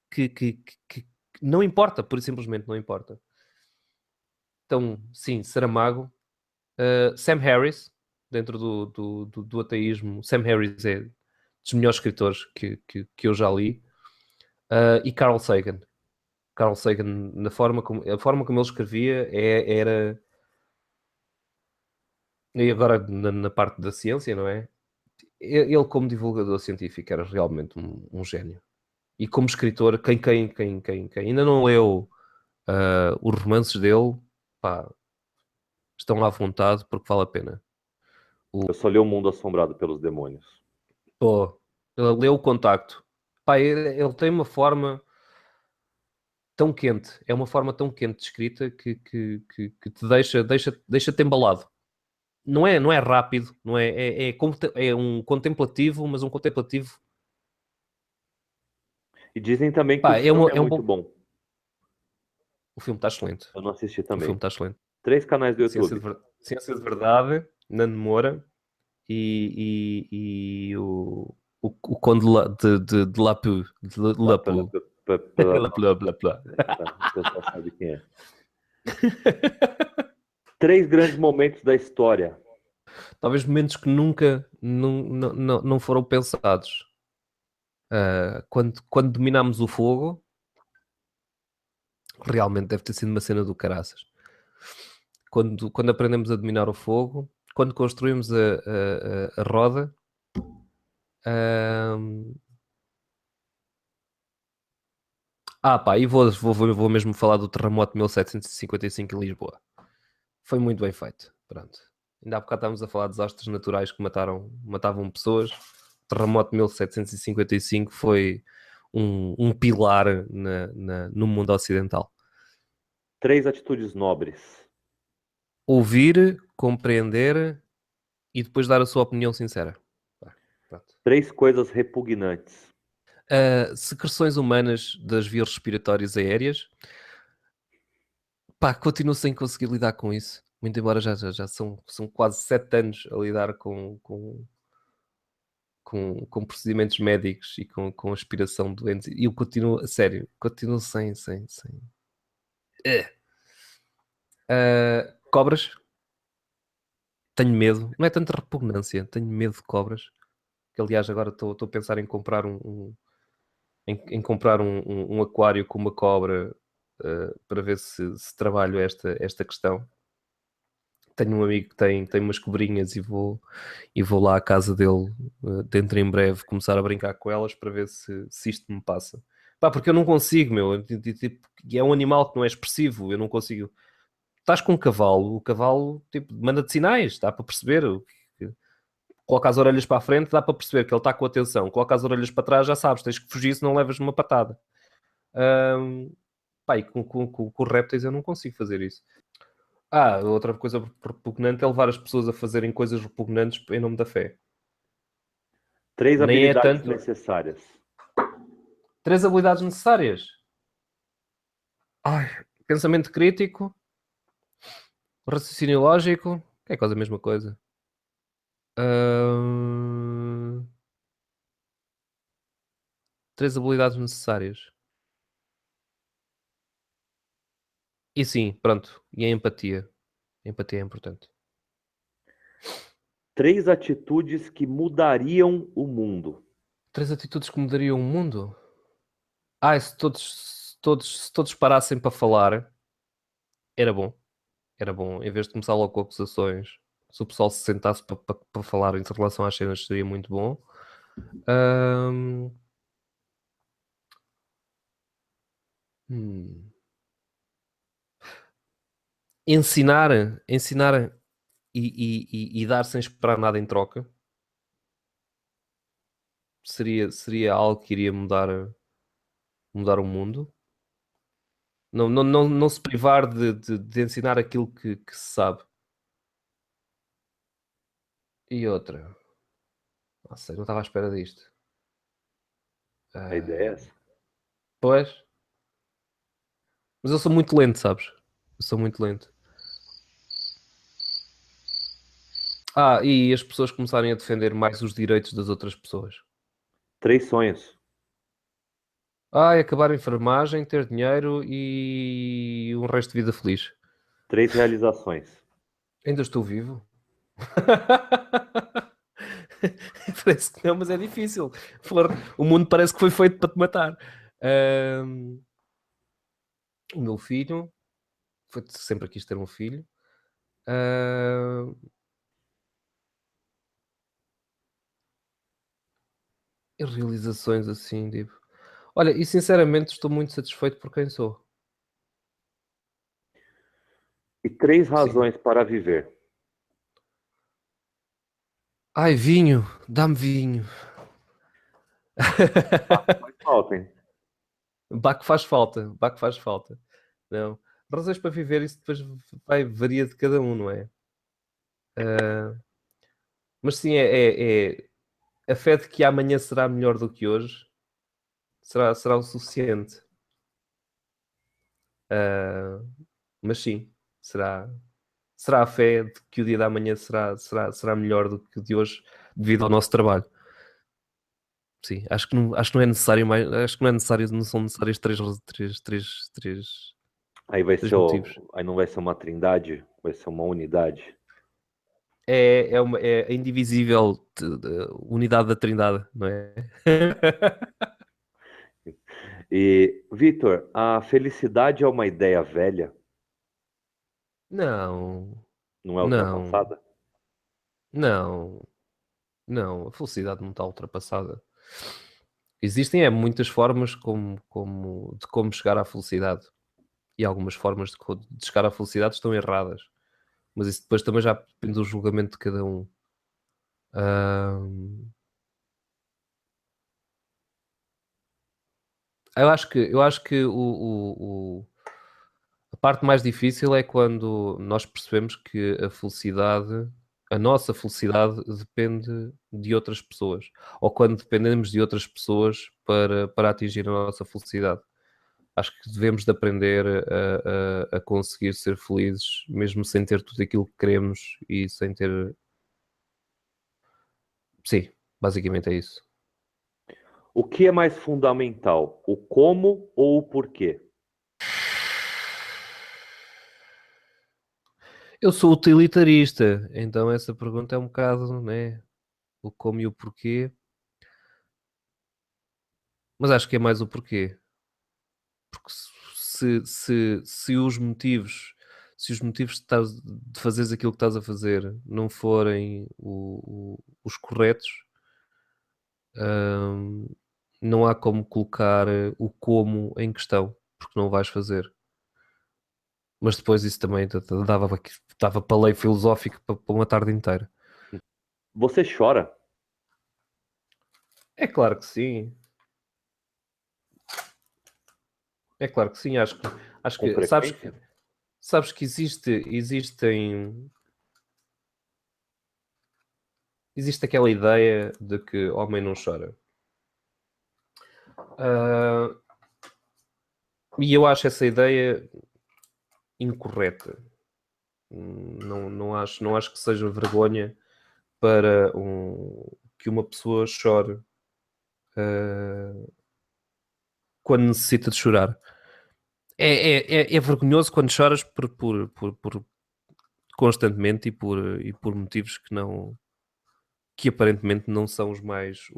que não importa, pura e simplesmente não importa. Então, sim, Saramago, Sam Harris, dentro do ateísmo, Sam Harris é dos melhores escritores que eu já li, e Carl Sagan. Carl Sagan, a forma como ele escrevia era. E agora na parte da ciência, não é? Ele, como divulgador científico, era realmente um gênio. E como escritor, quem ainda não leu os romances dele, pá, estão à vontade porque vale a pena. Eu só li O Mundo Assombrado pelos Demônios. Pô, leu o Contacto. Pá, ele tem uma forma tão quente, é uma forma tão quente de escrita que te deixa-te embalado. Não é rápido, não é um contemplativo, mas um contemplativo. E dizem também que o Pá, filme é é um muito bom. bom. O filme está excelente. Eu não assisti O filme também. está excelente. 3 canais do YouTube. Ciência de Verdade, Nando Moura e o Conde de Lapu. De Lá pela, Lapu. pela- Lá, plá, plá, plá. o pessoal sabe quem é. 3 grandes momentos da história. Talvez momentos que nunca não foram pensados. Quando dominámos o fogo, realmente deve ter sido uma cena do caraças. Quando aprendemos a dominar o fogo, quando construímos a roda, ahm, pá, e vou mesmo falar do terremoto de 1755 em Lisboa. Foi muito bem feito. Pronto. Ainda há bocado estávamos a falar de desastres naturais que matavam pessoas. O terremoto de 1755 foi um pilar no mundo ocidental. 3 atitudes nobres. Ouvir, compreender e depois dar a sua opinião sincera. Pronto. 3 coisas repugnantes. Secreções humanas das vias respiratórias aéreas. Pá, continuo sem conseguir lidar com isso. Muito embora já são quase 7 anos a lidar com procedimentos médicos e com aspiração de doentes. E eu continuo, a sério, continuo sem. Cobras. Tenho medo. Não é tanta repugnância. Tenho medo de cobras. Que, aliás, agora estou a pensar em comprar em comprar um aquário com uma cobra para ver se trabalho esta questão. Tenho um amigo que tem umas cobrinhas e vou lá à casa dele dentro em breve começar a brincar com elas para ver se isto me passa. Pá, porque eu não consigo, meu. Tipo, é um animal que não é expressivo. Eu não consigo. Estás com um cavalo, o cavalo tipo, manda-te sinais, dá para perceber. Coloca as orelhas para a frente, dá para perceber que ele está com atenção. Coloca as orelhas para trás, já sabes, tens que fugir se não levas uma patada. Pá, e com répteis eu não consigo fazer isso. Outra coisa repugnante é levar as pessoas a fazerem coisas repugnantes em nome da fé. 3 Nem é habilidades tanto. necessárias. 3 habilidades necessárias. Pensamento crítico, raciocínio lógico, que é quase a mesma coisa. 3 habilidades necessárias. E sim, pronto. E a empatia. A empatia é importante. 3 atitudes que mudariam o mundo. 3 atitudes que mudariam o mundo? Se todos parassem para falar, era bom. Era bom. Em vez de começar logo com acusações, se o pessoal se sentasse para falar em relação às cenas, seria muito bom. Ahm, ensinar e dar sem esperar nada em troca seria algo que iria mudar o mundo. Não se privar de ensinar aquilo que se sabe. E outra, não sei, não estava à espera disto. A ideia é essa. Pois, mas eu sou muito lento, sabes? Eu sou muito lento. E as pessoas começarem a defender mais os direitos das outras pessoas. 3 sonhos. Acabar a enfermagem, ter dinheiro e um resto de vida feliz. 3 realizações. Ainda estou vivo. Parece que não, mas é difícil. O mundo parece que foi feito para te matar. O meu filho, sempre quis ter um filho. E realizações assim, tipo. Olha, e sinceramente estou muito satisfeito por quem sou. E 3 Sim. razões para viver. Ai, vinho, dá-me vinho. Faz falta, hein? Baco faz falta, baco faz falta. Não. Razões para viver, isso depois varia de cada um, não é? Mas sim, é a fé de que amanhã será melhor do que hoje será o suficiente. Mas sim, será a fé de que o dia da manhã será melhor do que o de hoje devido ao nosso trabalho. Sim, acho que não é necessário mais, acho que não é necessário, não são necessários Aí vai três ser motivos. aí não vai ser uma trindade, vai ser uma unidade. É a indivisível unidade da Trindade, não é? E, Vitor, a felicidade é uma ideia velha, Não, não é não, ultrapassada? não, não, a felicidade não está ultrapassada. Existem muitas formas de como chegar à felicidade. E algumas formas de chegar à felicidade estão erradas. Mas isso depois também já depende do julgamento de cada um. Ahm, eu acho que parte mais difícil é quando nós percebemos que a nossa felicidade depende de outras pessoas, ou quando dependemos de outras pessoas para atingir a nossa felicidade. Acho que devemos de aprender a conseguir ser felizes, mesmo sem ter tudo aquilo que queremos e sem ter... Sim, basicamente é isso. O que é mais fundamental, o como ou o porquê? Eu sou utilitarista, então essa pergunta é um bocado, né? O como e o porquê. Mas acho que é mais o porquê. Porque se os motivos de fazeres aquilo que estás a fazer não forem os corretos, hum, não há como colocar o como em questão, porque não vais fazer. Mas depois isso também dava para lei filosófico para uma tarde inteira. Você chora? É claro que sim. É claro que sim. Acho Com que frequência? sabes que existe aquela ideia de que homem não chora. Ah, e eu acho essa ideia incorreta. Não acho que seja vergonha que uma pessoa chore quando necessita de chorar. É vergonhoso quando choras por constantemente e por motivos que aparentemente não são os mais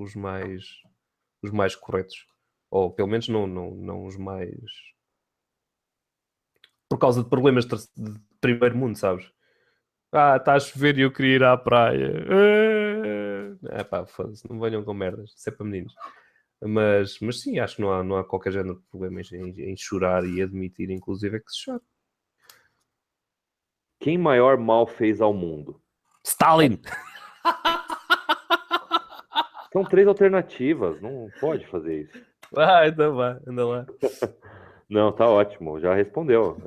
corretos. Ou pelo menos não os mais, por causa de problemas de primeiro mundo, sabes? Ah, está a chover e eu queria ir à praia. É pá, foda-se, não venham com merdas, isso é para meninos. Mas sim, acho que não há qualquer género de problema em chorar e admitir, inclusive, é que se chora. Quem maior mal fez ao mundo? Stalin! São três alternativas, não pode fazer isso. Ah, então vá, anda lá. Não, tá ótimo, já respondeu.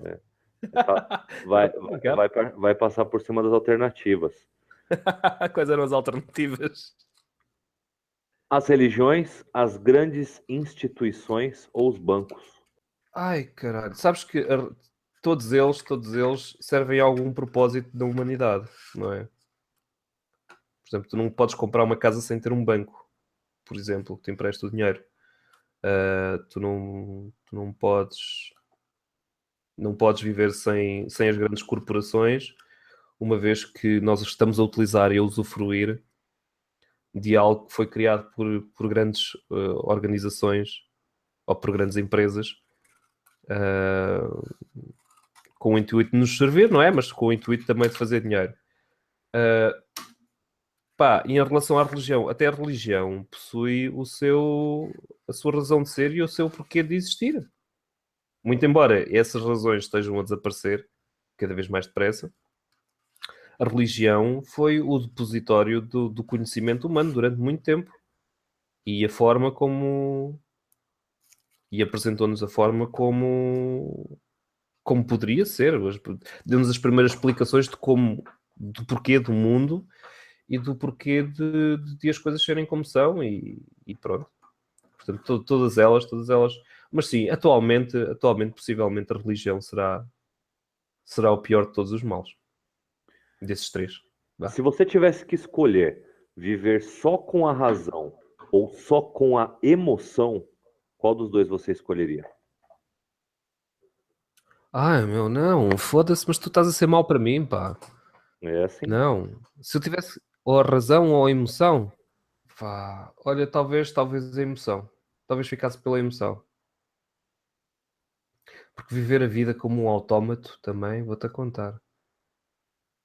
Estava a brincar. Vai passar por cima das alternativas. Quais eram as alternativas? As religiões, as grandes instituições ou os bancos? Ai, caralho. Sabes que todos eles servem a algum propósito da humanidade, não é? Por exemplo, tu não podes comprar uma casa sem ter um banco, por exemplo, que te empresta o dinheiro. Tu não podes viver sem as grandes corporações, uma vez que nós estamos a utilizar e a usufruir de algo que foi criado por grandes organizações ou por grandes empresas com o intuito de nos servir, não é? Mas com o intuito também de fazer dinheiro. Pá, e em relação à religião, até a religião possui a sua razão de ser e o seu porquê de existir. Muito embora essas razões estejam a desaparecer cada vez mais depressa, a religião foi o depositório do conhecimento humano durante muito tempo e a forma como e apresentou-nos a forma como poderia ser. Deu-nos as primeiras explicações do porquê do mundo e do porquê de as coisas serem como são e pronto. Portanto, todas elas. Mas sim, atualmente, possivelmente, a religião será o pior de todos os males. Desses três. Vá. Se você tivesse que escolher viver só com a razão ou só com a emoção, qual dos dois você escolheria? Ai, meu, não. Foda-se, mas tu estás a ser mau para mim, pá. É assim. Não. Se eu tivesse ou a razão ou a emoção, pá, olha, talvez a emoção. Talvez ficasse pela emoção. Porque viver a vida como um autómato também, vou-te a contar.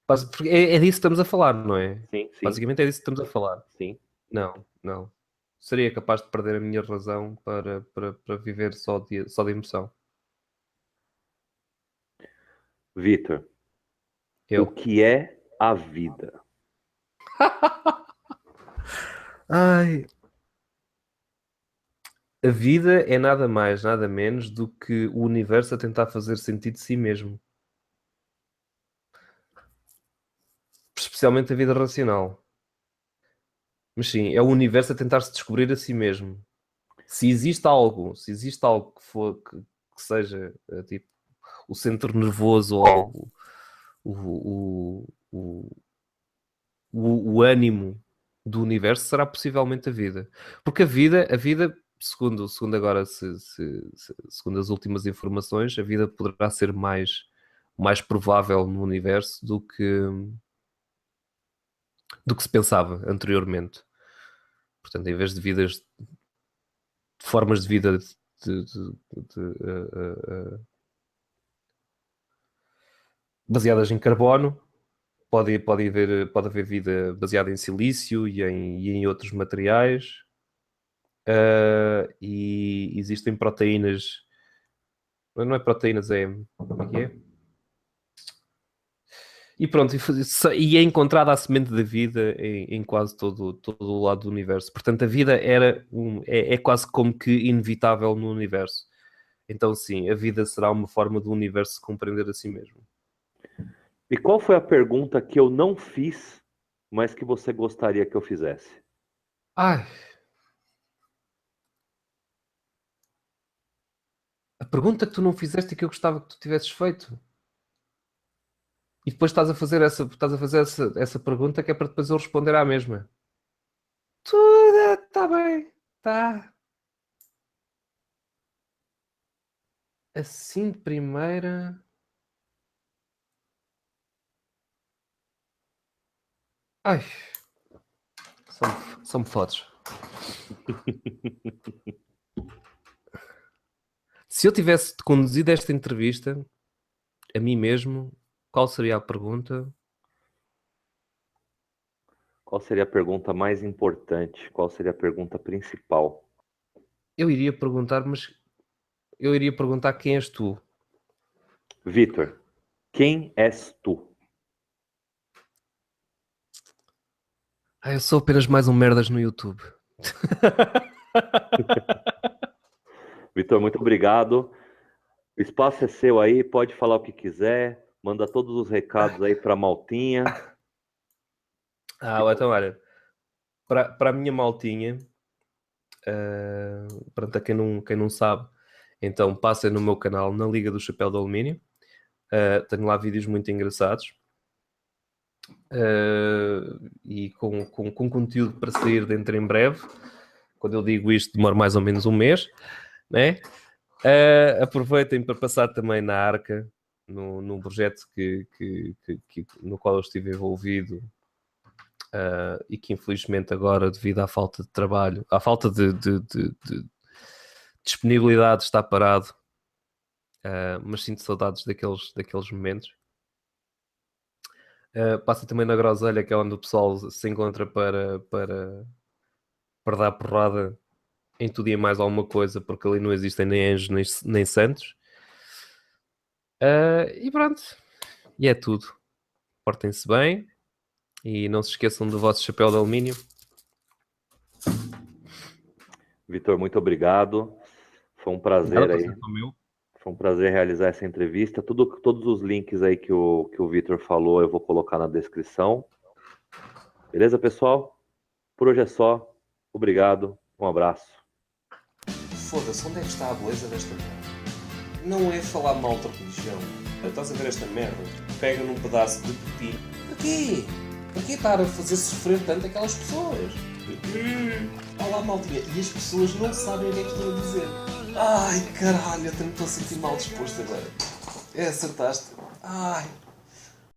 Porque é disso que estamos a falar, não é? Sim, sim, Basicamente é disso que estamos a falar. sim. Não. Seria capaz de perder a minha razão para viver só de emoção. Vitor, o Eu. que é a vida? Ai. A vida é nada mais, nada menos do que o universo a tentar fazer sentido de si mesmo. Especialmente a vida racional. Mas sim, é o universo a tentar se descobrir a si mesmo. Se existe algo que seja tipo o centro nervoso ou algo, o ânimo do universo, será possivelmente a vida. Porque a vida segundo agora, segundo as últimas informações, a vida poderá ser mais provável no universo do que se pensava anteriormente. Portanto, em vez de formas de vida baseadas em carbono, pode haver vida baseada em silício e em outros materiais. E existem proteínas. Não é proteínas, como é que é? E pronto, e é encontrada a semente da vida em quase todo o lado do universo. Portanto, a vida é quase como que inevitável no universo. Então, sim, a vida será uma forma do universo se compreender a si mesmo. E qual foi a pergunta que eu não fiz, mas que você gostaria que eu fizesse? Ai. A pergunta que tu não fizeste e que eu gostava que tu tivesses feito. E depois estás a fazer essa pergunta que é para depois eu responder à mesma. Tudo está bem. Está. Assim de primeira. Ai. São-me fotos. Se eu tivesse conduzido esta entrevista a mim mesmo, qual seria a pergunta? Qual seria a pergunta mais importante? Qual seria a pergunta principal? Eu iria perguntar quem és tu? Vitor, quem és tu? Eu sou apenas mais um merdas no YouTube. Vitor, muito obrigado. O espaço é seu aí, pode falar o que quiser, manda todos os recados aí para Maltinha. Então olha, para a minha maltinha, para quem não sabe, então passem no meu canal na Liga do Chapéu de Alumínio. Tenho lá vídeos muito engraçados. E com conteúdo para sair dentro em breve. Quando eu digo isto, demora mais ou menos um mês, né? Aproveitem para passar também na Arca, num projeto no qual eu estive envolvido, e que infelizmente agora, devido à falta de trabalho, à falta de disponibilidade, está parado. Mas sinto saudades daqueles momentos. Passa também na Groselha, que é onde o pessoal se encontra para dar porrada em tudo e em mais alguma coisa, porque ali não existem nem anjos nem santos. E pronto. E é tudo. Portem-se bem e não se esqueçam do vosso chapéu de alumínio. Vitor, muito obrigado. Foi um prazer aí. Foi um prazer realizar essa entrevista. Todos os links aí que o Vitor falou, eu vou colocar na descrição. Beleza, pessoal? Por hoje é só. Obrigado. Um abraço. Foda-se, onde é que está a beleza desta merda? Não é falar mal da religião. Estás a ver esta merda? Pega num pedaço de pepino. Para quê? Para que estar a fazer sofrer tanto aquelas pessoas? Olha lá, maltinha. E as pessoas não sabem o que é que estão a dizer. Ai, caralho, eu estou a sentir mal disposto agora. Acertaste. Ai.